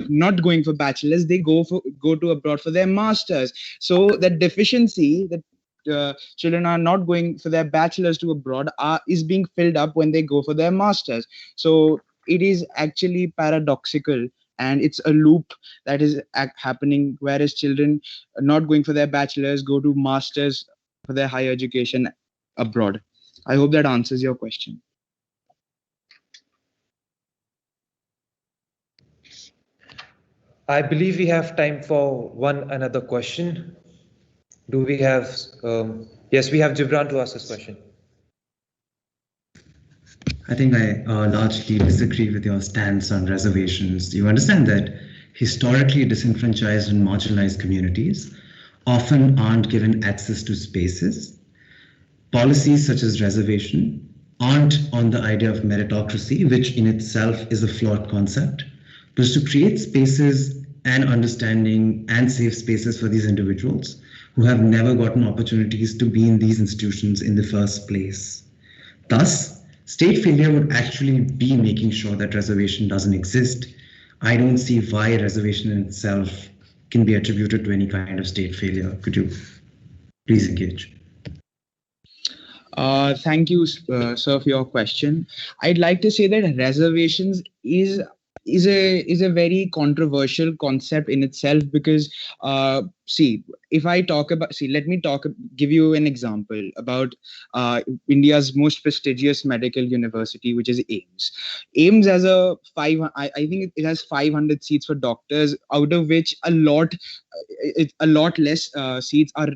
not going for bachelors, they go to abroad for their masters. So that deficiency that children are not going for their bachelors to abroad is being filled up when they go for their masters. So it is actually paradoxical, and it's a loop that is happening, whereas children not going for their bachelors go to masters for their higher education abroad. I hope that answers your question. I believe we have time for one another question. Do we have? Yes, we have Gibran to ask this question. I think I largely disagree with your stance on reservations. You understand that historically disenfranchised and marginalized communities often aren't given access to spaces. Policies such as reservation aren't on the idea of meritocracy, which in itself is a flawed concept, but to create spaces and understanding and safe spaces for these individuals who have never gotten opportunities to be in these institutions in the first place. Thus, state failure would actually be making sure that reservation doesn't exist. I don't see why reservation in itself can be attributed to any kind of state failure. Could you please engage? Thank you, sir, for your question. I'd like to say that reservations is a very controversial concept in itself because if I talk about let me give you an example about India's most prestigious medical university, which is AIIMS has I think it has 500 seats for doctors, out of which a lot less seats are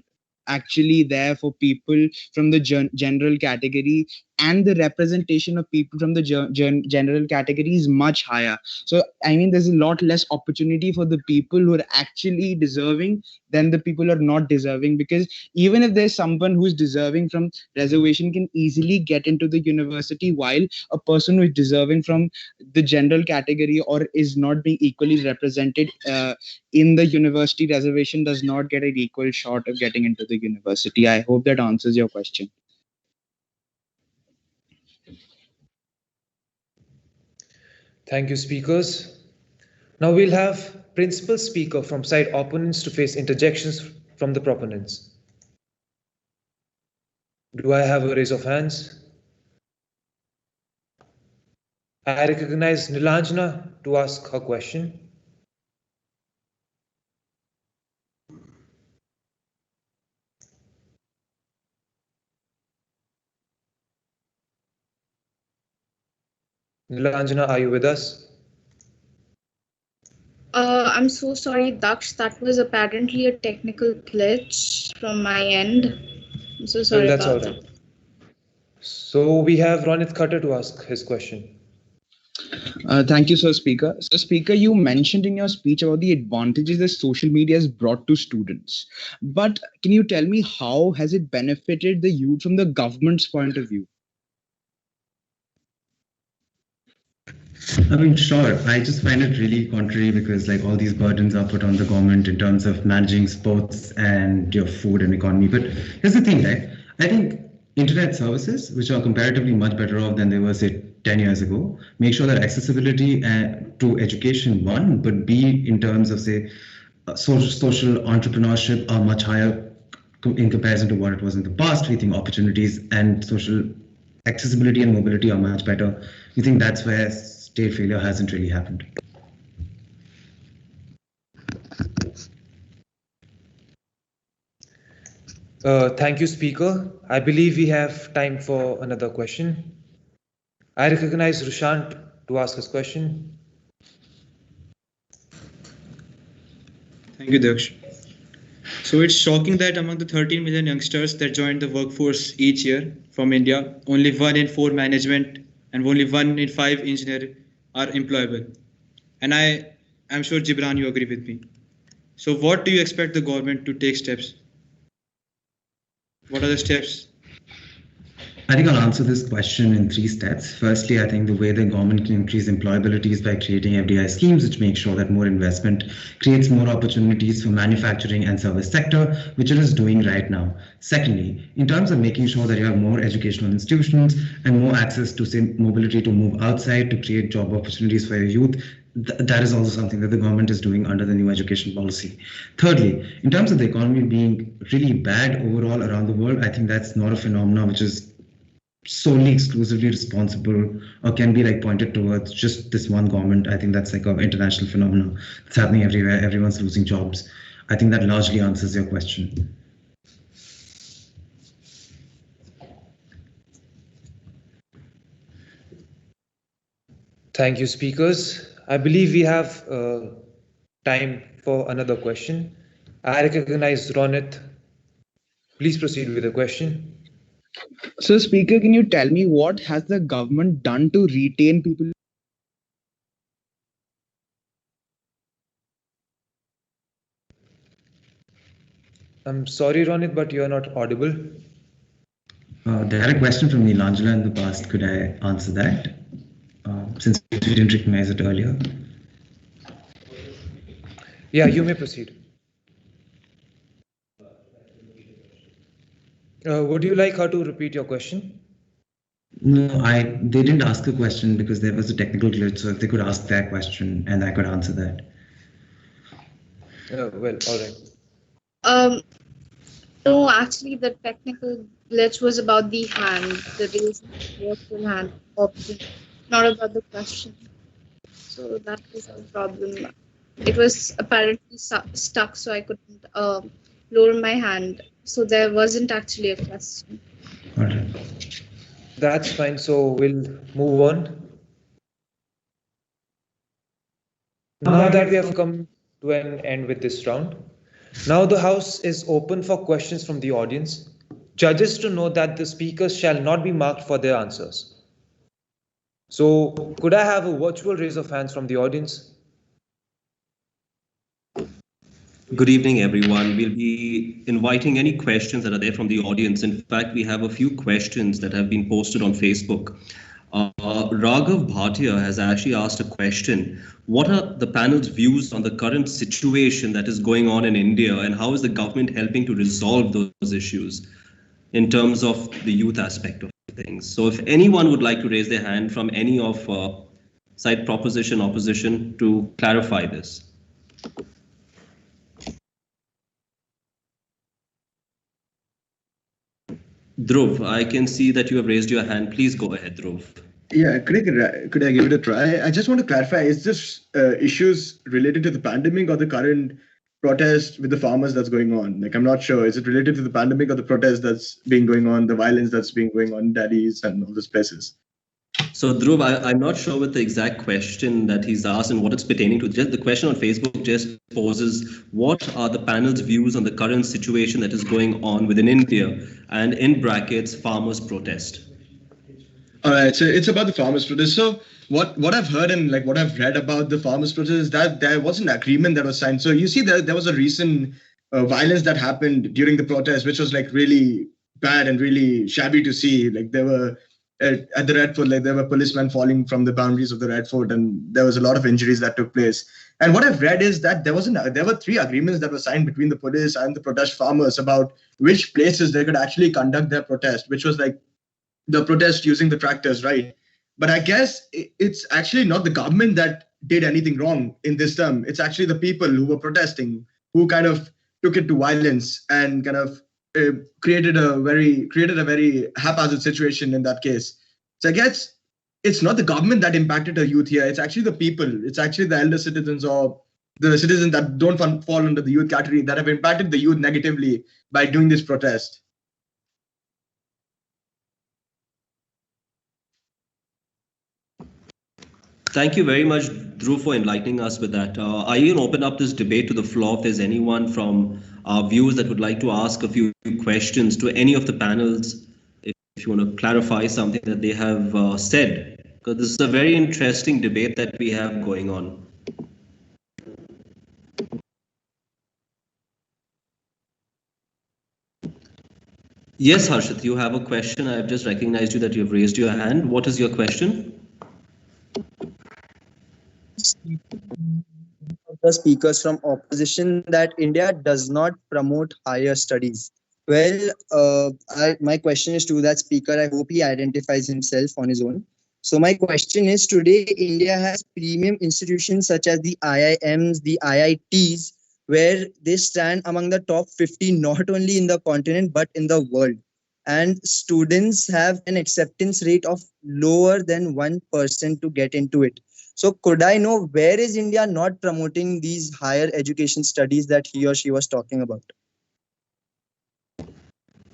actually there for people from the general category, and the representation of people from the general category is much higher. So there's a lot less opportunity for the people who are actually deserving than the people who are not deserving, because even if there's someone who's deserving from reservation can easily get into the university, while a person who is deserving from the general category or is not being equally represented in the university reservation does not get an equal shot of getting into the university. I hope that answers your question. Thank you, speakers. Now we'll have principal speaker from side opponents to face interjections from the proponents. Do I have a raise of hands? I recognize Nilanjana to ask her question. Nilanjana, are you with us? I'm so sorry, Daksh. That was apparently a technical glitch from my end. I'm so sorry Well, that's about all right. that. So we have Ronit Khatter to ask his question. Thank you, Sir Speaker. Sir Speaker, you mentioned in your speech about the advantages that social media has brought to students. But can you tell me how has it benefited the youth from the government's point of view? Sure. I just find it really contrary because all these burdens are put on the government in terms of managing sports and your food and economy. But here's the thing, right? I think internet services, which are comparatively much better off than they were, say, 10 years ago, make sure that accessibility to education, one, but B, in terms of, say, social entrepreneurship are much higher in comparison to what it was in the past. We think opportunities and social accessibility and mobility are much better. We think that's where state failure hasn't really happened. Thank you, speaker. I believe we have time for another question. I recognize Rushant to ask his question. Thank you, Daksh. So it's shocking that among the 13 million youngsters that joined the workforce each year from India, only 1 in 4 management and only 1 in 5 engineer are employable. And I'm sure Gibran, you agree with me. So what do you expect the government to take steps? What are the steps? I think I'll answer this question in 3 steps. Firstly, I think the way the government can increase employability is by creating FDI schemes, which make sure that more investment creates more opportunities for manufacturing and service sector, which it is doing right now. Secondly, in terms of making sure that you have more educational institutions and more access to, say, mobility to move outside to create job opportunities for your youth, that is also something that the government is doing under the new education policy. Thirdly, in terms of the economy being really bad overall around the world, I think that's not a phenomenon which is solely exclusively responsible or can be like pointed towards just this one government. I think that's like an international phenomenon. It's happening everywhere. Everyone's losing jobs. I think that largely answers your question. Thank you, speakers. I believe we have time for another question. I recognize Ronit. Please proceed with the question. So, Speaker, can you tell me what has the government done to retain people? I'm sorry, Ronit, but you're not audible. They had a question from Neelangela in the past. Could I answer that? Since we didn't recognize it earlier. Yeah, you may proceed. Would you like her to repeat your question? No, they didn't ask a question because there was a technical glitch. So if they could ask their question and I could answer that. Well, all right. No, actually, the technical glitch was about the hand, the raised virtual hand option, not about the question. So that was the problem. It was apparently stuck, so I couldn't lower my hand. So there wasn't actually a question. All right. That's fine. So we'll move on. Now that we have come to an end with this round, now the House is open for questions from the audience. Judges to note that the speakers shall not be marked for their answers. So could I have a virtual raise of hands from the audience? Good evening, everyone. We'll be inviting any questions that are there from the audience. In fact, we have a few questions that have been posted on Facebook. Raghav Bhatia has actually asked a question. What are the panel's views on the current situation that is going on in India, and how is the government helping to resolve those issues in terms of the youth aspect of things? So if anyone would like to raise their hand from any of side proposition, opposition to clarify this. Dhruv, I can see that you have raised your hand. Please go ahead, Dhruv. Yeah, could I give it a try? I just want to clarify, is this issues related to the pandemic or the current protest with the farmers that's going on? Like, I'm not sure. Is it related to the pandemic or the protest that's been going on, the violence that's been going on in Delhi's and all those places? So Dhruv, I'm not sure what the exact question that he's asked and what it's pertaining to. Just the question on Facebook just poses, what are the panel's views on the current situation that is going on within India, and in brackets, farmers' protest? All right, so it's about the farmers' protest. So what I've heard and like what I've read about the farmers' protest is that there was an agreement that was signed. So you see there was a recent violence that happened during the protest, which was like really bad and really shabby to see. Like there were at the Red Fort, like there were policemen falling from the boundaries of the Red Fort, and there was a lot of injuries that took place. And what I've read is that there were 3 agreements that were signed between the police and the protest farmers about which places they could actually conduct their protest, which was like the protest using the tractors, right? But I guess it's actually not the government that did anything wrong in this term. It's actually the people who were protesting who kind of took it to violence and kind of created a very haphazard situation in that case. So I guess it's not the government that impacted the youth here. It's actually the people. It's actually the elder citizens or the citizens that don't fall under the youth category that have impacted the youth negatively by doing this protest. Thank you very much, Dhruv, for enlightening us with that. I even open up this debate to the floor if there's anyone from our viewers that would like to ask a few questions to any of the panels, if you want to clarify something that they have said, because this is a very interesting debate that we have going on. Yes, Harshit, you have a question. I have just recognized you that you have raised your hand. What is your question? The speakers from opposition that India does not promote higher studies. Well, my question is to that speaker. I hope he identifies himself on his own. So my question is, today India has premium institutions such as the IIMs, the IITs, where they stand among the top 50 not only in the continent but in the world. And students have an acceptance rate of lower than 1% to get into it. So could I know where is India not promoting these higher education studies that he or she was talking about?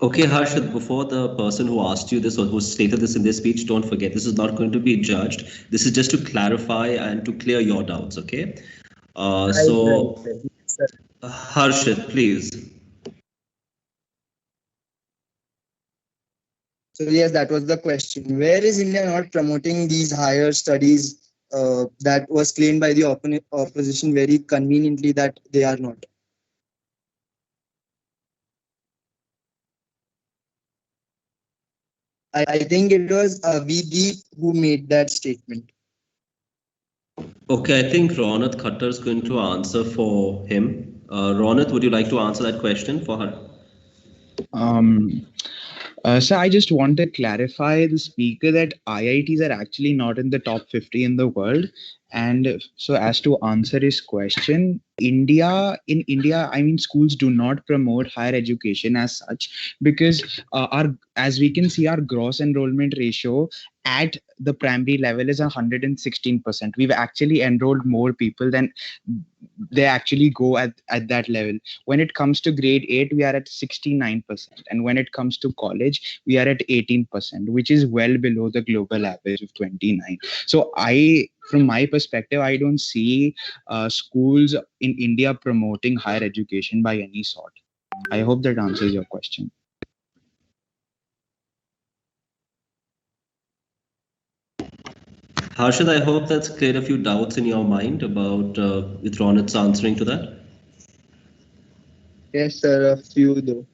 Okay, Harshit, before the person who asked you this or who stated this in their speech, don't forget, this is not going to be judged. This is just to clarify and to clear your doubts, okay? Harshit, please. So yes, that was the question. Where is India not promoting these higher studies that was claimed by the opposition very conveniently that they are not? I think it was Abhijit who made that statement. Okay, I think Ronit Khattar is going to answer for him. Ronit, would you like to answer that question for her? So I just want to clarify the speaker that IITs are actually not in the top 50 in the world. And so as to answer his question, in India, I mean, schools do not promote higher education as such because as we can see, our gross enrollment ratio at the primary level is 116%. We've actually enrolled more people than they actually go at that level. When it comes to grade 8, we are at 69%. And when it comes to college, we are at 18%, which is well below the global average of 29. So from my perspective, I don't see schools in India promoting higher education by any sort. I hope that answers your question. Harshit, I hope that's cleared a few doubts in your mind about with Ronit's answering to that. Yes, sir, a few though.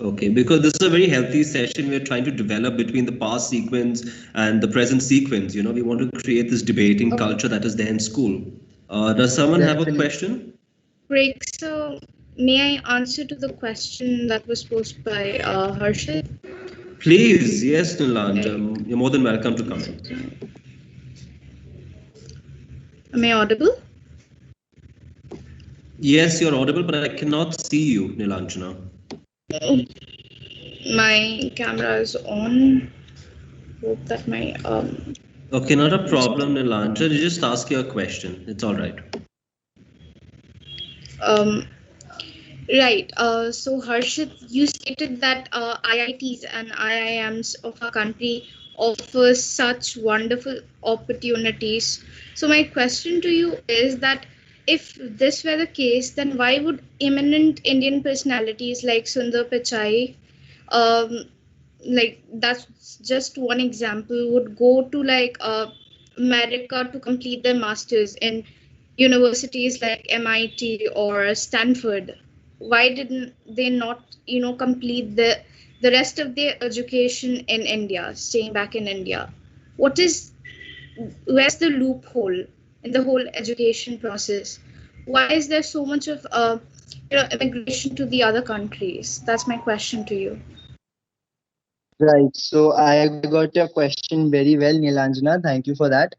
Okay, because this is a very healthy session we're trying to develop between the past sequence and the present sequence. You know, we want to create this debating culture that is there in school. Does someone have a question? Great. So, may I answer to the question that was posed by Harshit? Please, yes, Nilanj, you're more than welcome to come in. Am I audible? Yes, you're audible, but I cannot see you, Nilanjana. My camera is on. Hope that my Okay, not a problem, Nilanjana. You just ask your question. It's all right. Right. So Harshit, you stated that IITs and IIMs of our country offer such wonderful opportunities. So my question to you is that if this were the case, then why would eminent Indian personalities like Sundar Pichai, like that's just one example, would go to like America to complete their masters in universities like MIT or Stanford? Why didn't they not, complete the rest of their education in India, staying back in India? Where's the loophole in the whole education process? Why is there so much of immigration to the other countries? That's my question to you. Right. So I got your question very well, Nilanjana. Thank you for that.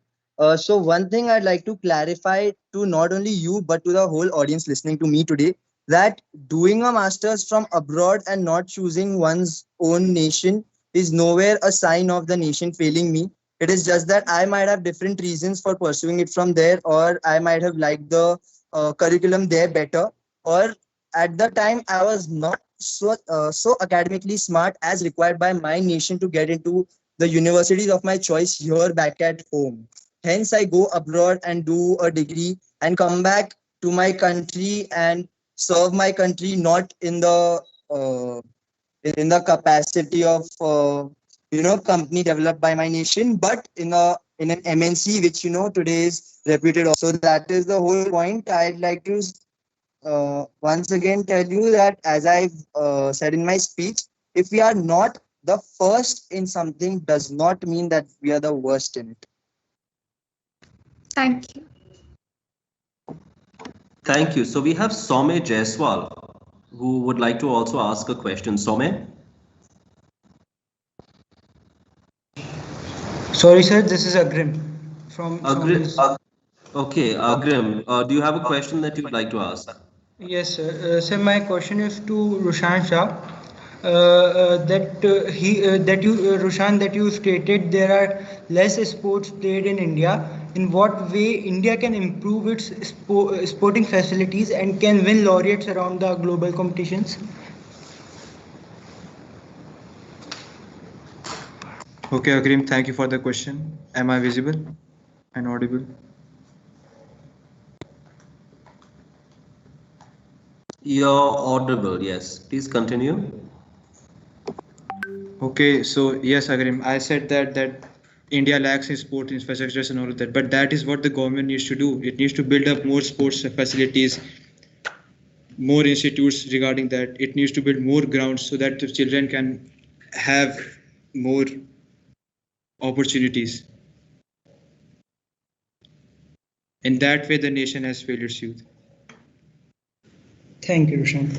So one thing I'd like to clarify to not only you, but to the whole audience listening to me today, that doing a master's from abroad and not choosing one's own nation is nowhere a sign of the nation failing me. It is just that I might have different reasons for pursuing it from there, or I might have liked the curriculum there better, or at the time I was not so academically smart as required by my nation to get into the universities of my choice here back at home. Hence, I go abroad and do a degree and come back to my country and serve my country, not in the capacity of company developed by my nation, but in an MNC, which today is reputed. So that is the whole point. I'd like to once again tell you that, as I've said in my speech, if we are not the first in something, does not mean that we are the worst in it. Thank you. Thank you. So we have Soumya Jaiswal, who would like to also ask a question. Soumya? Sorry, sir, this is Agrim from. Okay, Agrim, do you have a question that you'd like to ask? Yes, sir. Sir, my question is to Roshan Shah. Roshan, that you stated there are less sports played in India. In what way India can improve its sporting facilities and can win laureates around the global competitions? Okay, Agrim, thank you for the question. Am I visible and audible? You're audible, yes. Please continue. Okay, so yes, Agrim, I said that India lacks in sport infrastructures and all of that, but that is what the government needs to do. It needs to build up more sports facilities, more institutes regarding that. It needs to build more grounds so that the children can have more opportunities. In that way, the nation has failed its youth. Thank you, Roshan.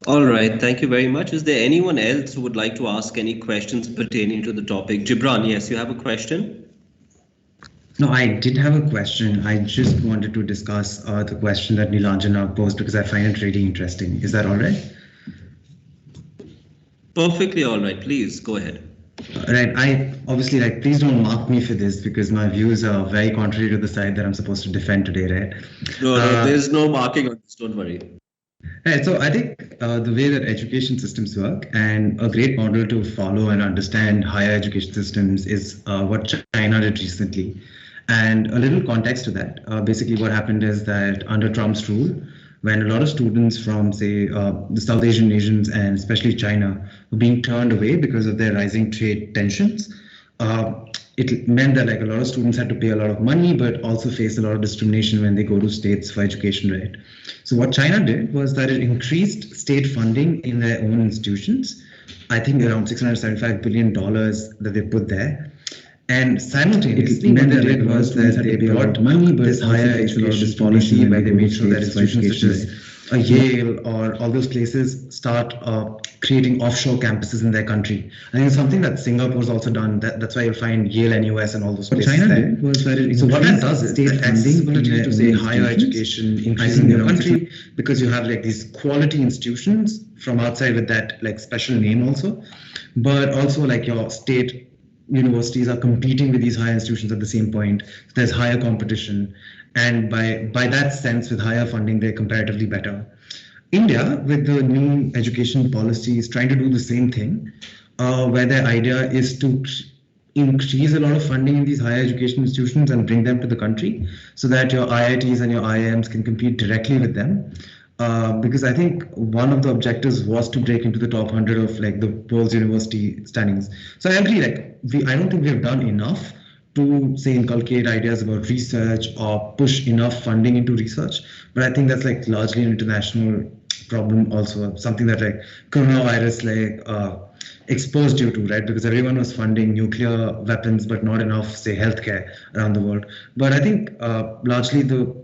All right, thank you very much. Is there anyone else who would like to ask any questions pertaining to the topic? Gibran, yes, you have a question? No, I did have a question. I just wanted to discuss the question that Nilanjana posed because I find it really interesting. Is that all right? Perfectly all right. Please go ahead. Right. I obviously please don't mark me for this because my views are very contrary to the side that I'm supposed to defend today, right? No, there's no marking on this. Don't worry. Right, so I think the way that education systems work, and a great model to follow and understand higher education systems is what China did recently. And a little context to that, basically what happened is that under Trump's rule, when a lot of students from, say, the South Asian nations and especially China were being turned away because of their rising trade tensions, it meant that a lot of students had to pay a lot of money, but also face a lot of discrimination when they go to states for education, right? So what China did was that it increased state funding in their own institutions. I think around $675 billion that they put there. And simultaneously, what they did was that they brought money, but this higher education policy where they made sure that institutions such as Yale or all those places start creating offshore campuses in their country. I think it's something that Singapore's also done. That's why you'll find Yale, NUS, and all those places. What China did was that so what that does is state accessibility to say higher education increasing in the country because you have these quality institutions from outside with that special name also, but also your state universities are competing with these higher institutions at the same point. So there's higher competition. And by that sense, with higher funding, they're comparatively better. India, with the new education policy, is trying to do the same thing, where their idea is to increase a lot of funding in these higher education institutions and bring them to the country so that your IITs and your IIMs can compete directly with them. Because I think one of the objectives was to break into the top 100 of the world's university standings. So I agree, I don't think we have done enough to say inculcate ideas about research or push enough funding into research. But I think that's largely an international problem also, something that coronavirus exposed you to, right? Because everyone was funding nuclear weapons, but not enough, say, healthcare around the world. But I think largely the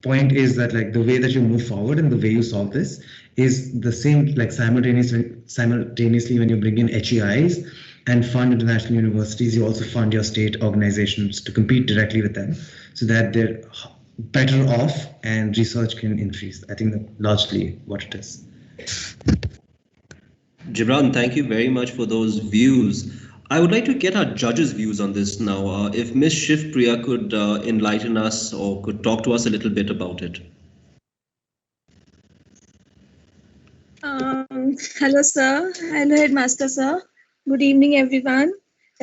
point is that the way that you move forward and the way you solve this is the same, simultaneously when you bring in HEIs and fund international universities, you also fund your state organizations to compete directly with them so that they're better off and research can increase. I think that's largely what it is. Gibran, thank you very much for those views. I would like to get our judges' views on this now. If Ms. Shiv Priya could enlighten us or could talk to us a little bit about it. Hello, sir. Hello, Headmaster, sir. Good evening, everyone.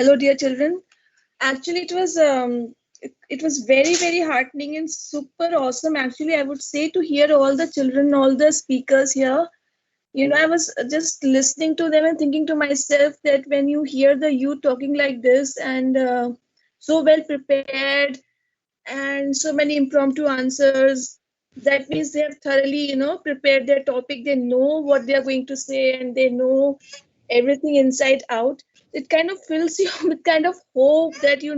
Hello, dear children. Actually, it was very, very heartening and super awesome. Actually, I would say to hear all the children, all the speakers here. You know, I was just listening to them and thinking to myself that when you hear the youth talking like this and so well prepared and so many impromptu answers, that means they have thoroughly, prepared their topic. They know what they are going to say and they know everything inside out. It kind of fills you with kind of hope that, you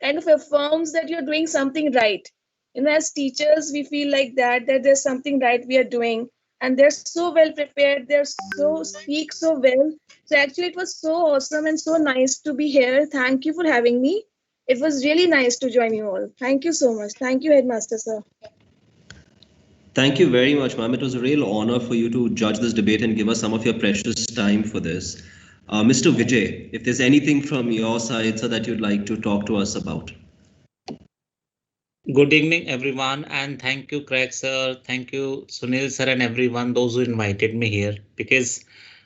kind of affirms that you're doing something right. As teachers, we feel like that there's something right we are doing. And they're so well prepared. They're so speak so well. So actually, it was so awesome and so nice to be here. Thank you for having me. It was really nice to join you all. Thank you so much. Thank you, Headmaster sir. Thank you very much, ma'am. It was a real honor for you to judge this debate and give us some of your precious time for this. Mr. Vijay, if there's anything from your side, sir, that you'd like to talk to us about. Good evening, everyone, and thank you, Craig sir. Thank you, Sunil sir, and everyone, those who invited me here. Because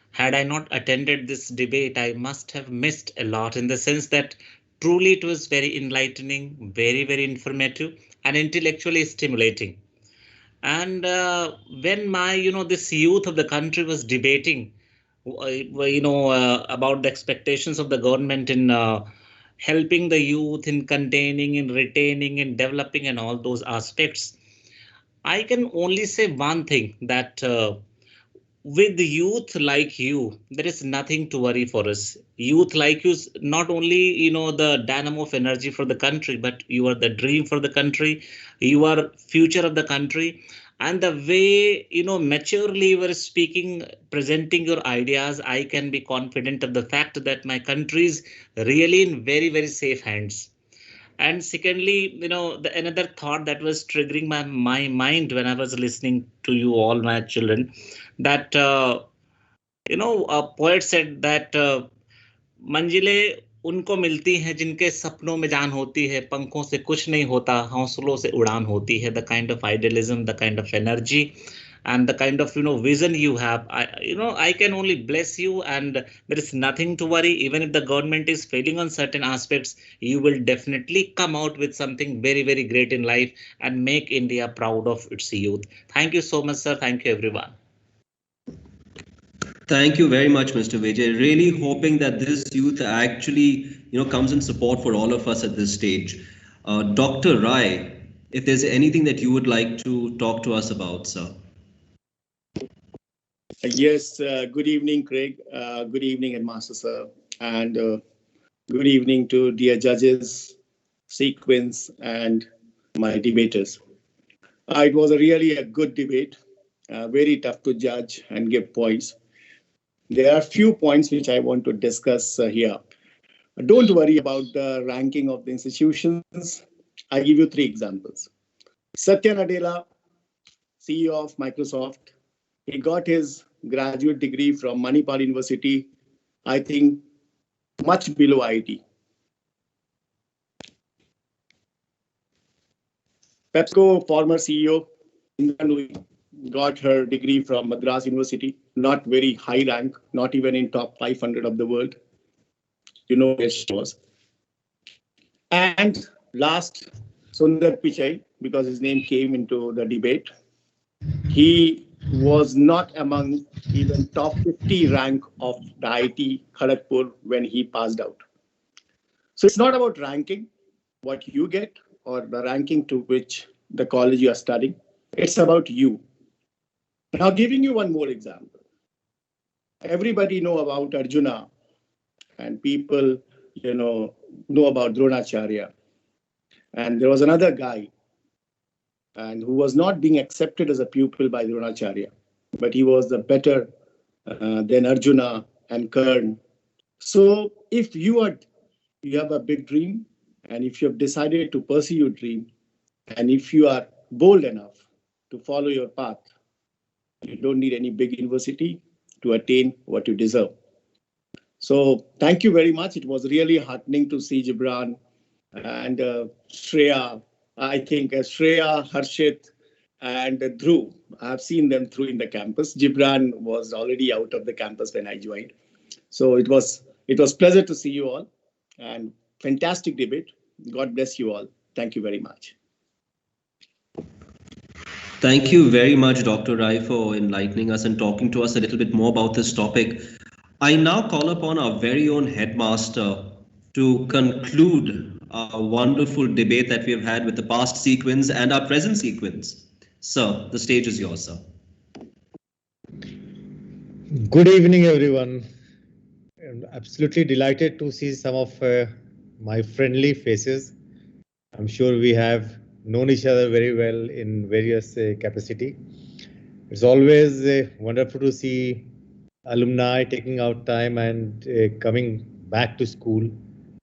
had I not attended this debate, I must have missed a lot, in the sense that truly it was very enlightening, very, very informative, and intellectually stimulating. And when this youth of the country was debating, about the expectations of the government in helping the youth, in containing, in retaining, in developing, and all those aspects, I can only say one thing, that with youth like you, there is nothing to worry for us. Youth like you is not only, the dynamo of energy for the country, but you are the dream for the country. You are future of the country. And the way, maturely you were speaking, presenting your ideas, I can be confident of the fact that my country is really in very, very safe hands. And secondly, another thought that was triggering my mind when I was listening to you all, my children, that, a poet said that मंजिलें उनको मिलती हैं जिनके सपनों में जान होती है, पंखों से कुछ नहीं होता, हौसलों से उड़ान होती है. The kind of idealism, the kind of energy, and the kind of vision you have, I can only bless you, and there is nothing to worry. Even if the government is failing on certain aspects, you will definitely come out with something very, very great in life and make India proud of its youth. Thank you so much, sir. Thank you, everyone. Thank you very much, Mr. Vijay. Really hoping that this youth actually, comes in support for all of us at this stage. Dr. Rai, if there's anything that you would like to talk to us about, sir. Yes, good evening, Craig. Good evening, Headmaster sir. And good evening to dear judges, Sequence, and my debaters. It was really a good debate, very tough to judge and give points. There are a few points which I want to discuss here. Don't worry about the ranking of the institutions. I give you 3 examples. Satya Nadella, CEO of Microsoft, he got his graduate degree from Manipal University, I think much below IIT. PepsiCo former CEO, Indra Nooyi, got her degree from Madras University, not very high rank, not even in top 500 of the world. Where she was. And last, Sundar Pichai, because his name came into the debate, he was not among even top 50 rank of the IIT Kharagpur when he passed out. So it's not about ranking, what you get, or the ranking to which the college you are studying. It's about you. Now, giving you one more example. Everybody know about Arjuna, and people, know about Dronacharya. And there was another guy, and who was not being accepted as a pupil by Dronacharya, but he was the better than Arjuna and Karn. So if you have a big dream, and if you have decided to pursue your dream, and if you are bold enough to follow your path, you don't need any big university to attain what you deserve. So thank you very much. It was really heartening to see Gibran and Shreya. I think Shreya, Harshit, and Dhruv. I've seen them through in the campus. Gibran was already out of the campus when I joined. So it was It was pleasure to see you all and fantastic debate. God bless you all. Thank you very much. Thank you very much, Dr. Rai, for enlightening us and talking to us a little bit more about this topic. I now call upon our very own headmaster to conclude our wonderful debate that we have had with the past sequence and our present sequence. Sir, the stage is yours, sir. Good evening, everyone. I'm absolutely delighted to see some of my friendly faces. I'm sure we have known each other very well in various capacity. It's always wonderful to see alumni taking out time and coming back to school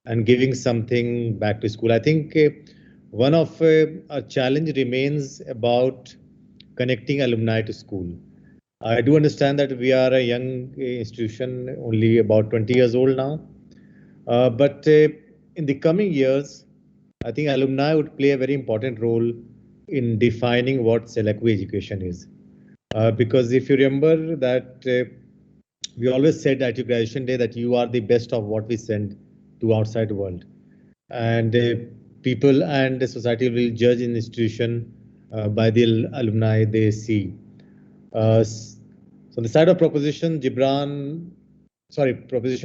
and giving something back to school. I think one of our challenge remains about connecting alumni to school. I do understand that we are a young institution, only about 20 years old now. But in the coming years, I think alumni would play a very important role in defining what Selaqui education is. Because if you remember that we always said at your graduation day that you are the best of what we send to outside world. And people and the society will judge an institution by the alumni they see. So on the side of proposition, proposition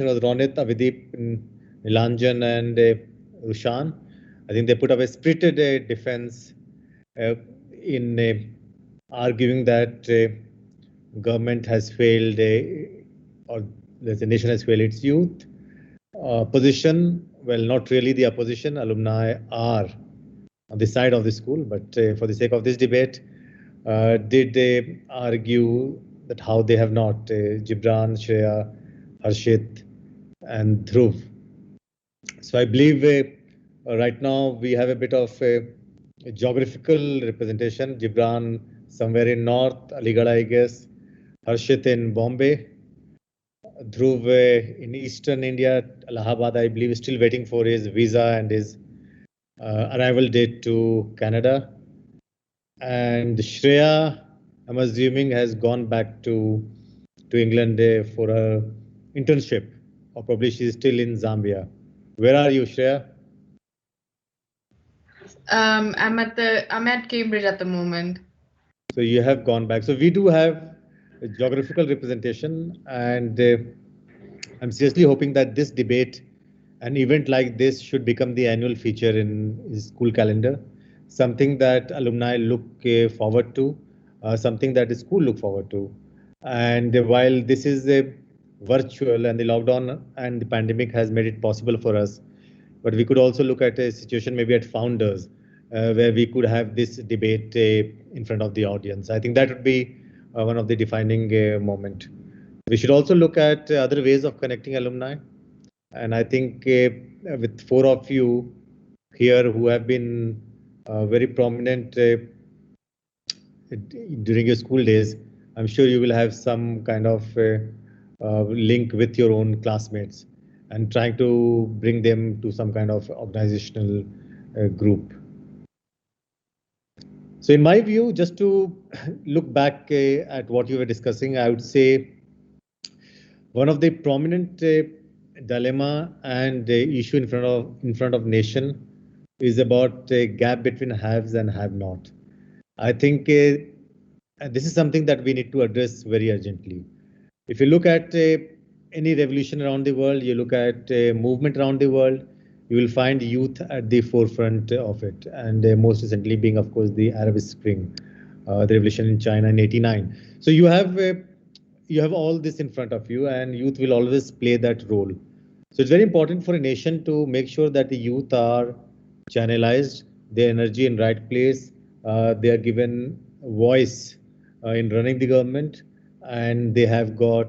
was Ronit, Avideep, Nilanjan, and Rushan. I think they put up a spirited defense in arguing that government has failed or the nation has failed its youth. Opposition, well, not really the opposition. Alumni are on the side of the school, but for the sake of this debate, did they argue that how they have not, Gibran, Shreya, Harshit, and Dhruv. So I believe right now we have a bit of a geographical representation. Gibran somewhere in North, Aligarh, I guess. Harshit in Bombay. Dhruv in Eastern India, Allahabad, I believe, is still waiting for his visa and his arrival date to Canada. And Shreya, I'm assuming, has gone back to England for her internship, or probably she's still in Zambia. Where are you, Shreya? I'm at Cambridge at the moment. So you have gone back. So we do have a geographical representation, and I'm seriously hoping that this debate, an event like this, should become the annual feature in his school calendar, something that alumni look forward to, something that the school look forward to. And while this is a virtual and the lockdown and the pandemic has made it possible for us, but we could also look at a situation maybe at Founders where we could have this debate in front of the audience. I think that would be one of the defining moment. We should also look at other ways of connecting alumni. And I think with four of you here who have been very prominent during your school days, I'm sure you will have some kind of link with your own classmates and trying to bring them to some kind of organizational group. So in my view, just to look back at what you were discussing, I would say one of the prominent dilemma and issue in front of nation is about the gap between haves and have not. I think this is something that we need to address very urgently. If you look at any revolution around the world, you look at movement around the world, you will find youth at the forefront of it. And most recently being, of course, the Arab Spring, the revolution in China in '89. So you have all this in front of you, and youth will always play that role. So it's very important for a nation to make sure that the youth are channelized, their energy in right place, they are given voice in running the government, and they have got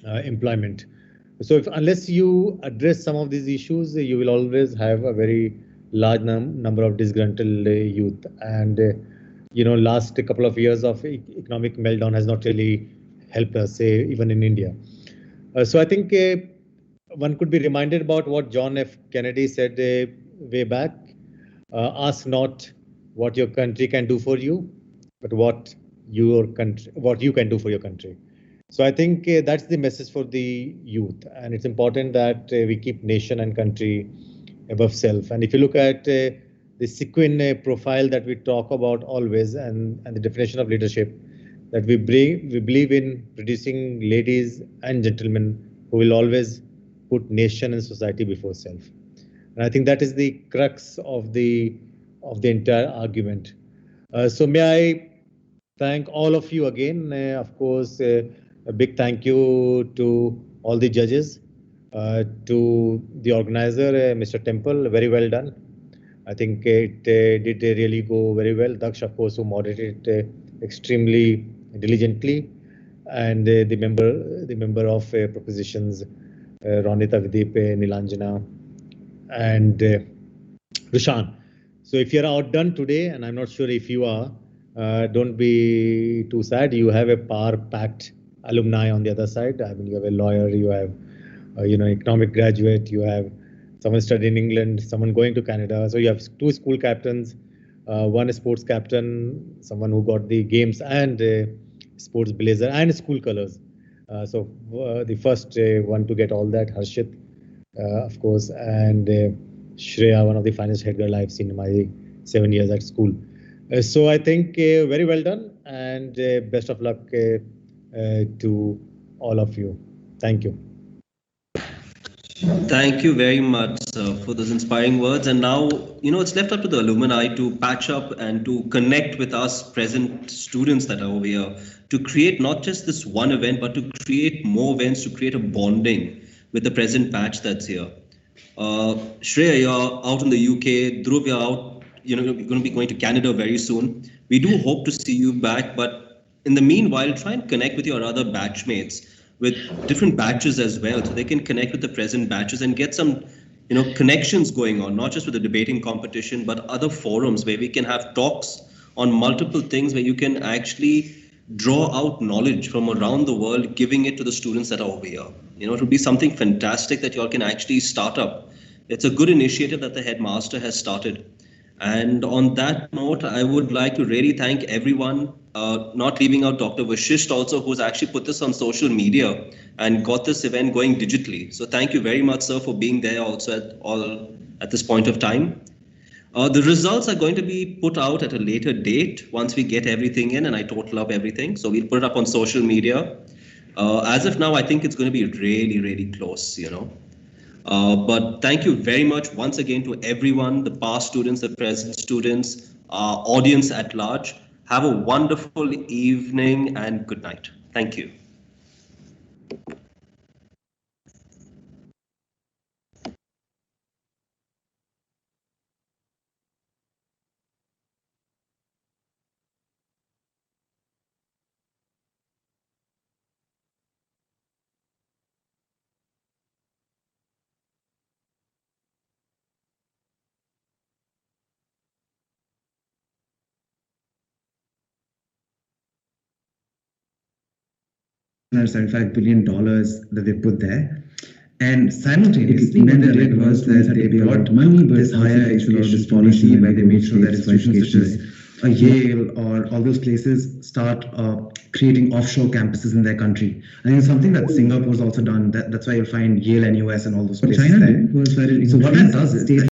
employment. So unless you address some of these issues, you will always have a very large number of disgruntled youth. And last couple of years of economic meltdown has not really helped us, even in India. So I think one could be reminded about what John F. Kennedy said way back. Ask not what your country can do for you, but what you can do for your country. So I think that's the message for the youth, and it's important that we keep nation and country above self. And if you look at the sequin profile that we talk about always, and the definition of leadership, that we believe in producing ladies and gentlemen who will always put nation and society before self. And I think that is the crux of the entire argument. So may I thank all of you again. Of course, a big thank you to all the judges, to the organizer, Mr. Temple. Very well done. I think it did really go very well. Daksh, of course, who moderated extremely diligently, and the member of propositions, Ronita, Vidip, Nilanjana, and Rushan. So if you're outdone today, and I'm not sure if you are, don't be too sad. You have a power-packed alumni on the other side. I mean, you have a lawyer, you have, economic graduate, you have someone studying in England, someone going to Canada. So you have 2 school captains, one sports captain, someone who got the games and sports blazer and school colors. So the first one to get all that, Harshit, of course, and Shreya, one of the finest head girl I've seen in my 7 years at school. So I think very well done, and best of luck to all of you. Thank you. Thank you very much for those inspiring words. And now, it's left up to the alumni to patch up and to connect with us present students that are over here to create not just this one event, but to create more events, to create a bonding with the present batch that's here. Shreya, you're out in the UK. Dhruv, you're out. You're going to be going to Canada very soon. We do hope to see you back, but in the meanwhile, try and connect with your other batchmates with different batches as well, so they can connect with the present batches and get some, connections going on, not just with the debating competition, but other forums where we can have talks on multiple things where you can actually draw out knowledge from around the world, giving it to the students that are over here. It would be something fantastic that you all can actually start up. It's a good initiative that the headmaster has started. And on that note, I would like to really thank everyone, not leaving out Dr. Vashisht also, who's actually put this on social media and got this event going digitally. So thank you very much, sir, for being there also at this point of time. The results are going to be put out at a later date once we get everything in and I total up everything. So we'll put it up on social media. As of now, I think it's going to be really, really close, But thank you very much once again to everyone, the past students, the present students, our audience at large. Have a wonderful evening and good night. Thank you. $75 billion that they put there. And simultaneously, when they read was that they brought money, but higher education policy where they made sure that institutions such as Yale or all those places start creating offshore campuses in their country. I think it's something that Singapore's also done. That's why you'll find Yale, NUS, and all those places. China did was very. So what that does is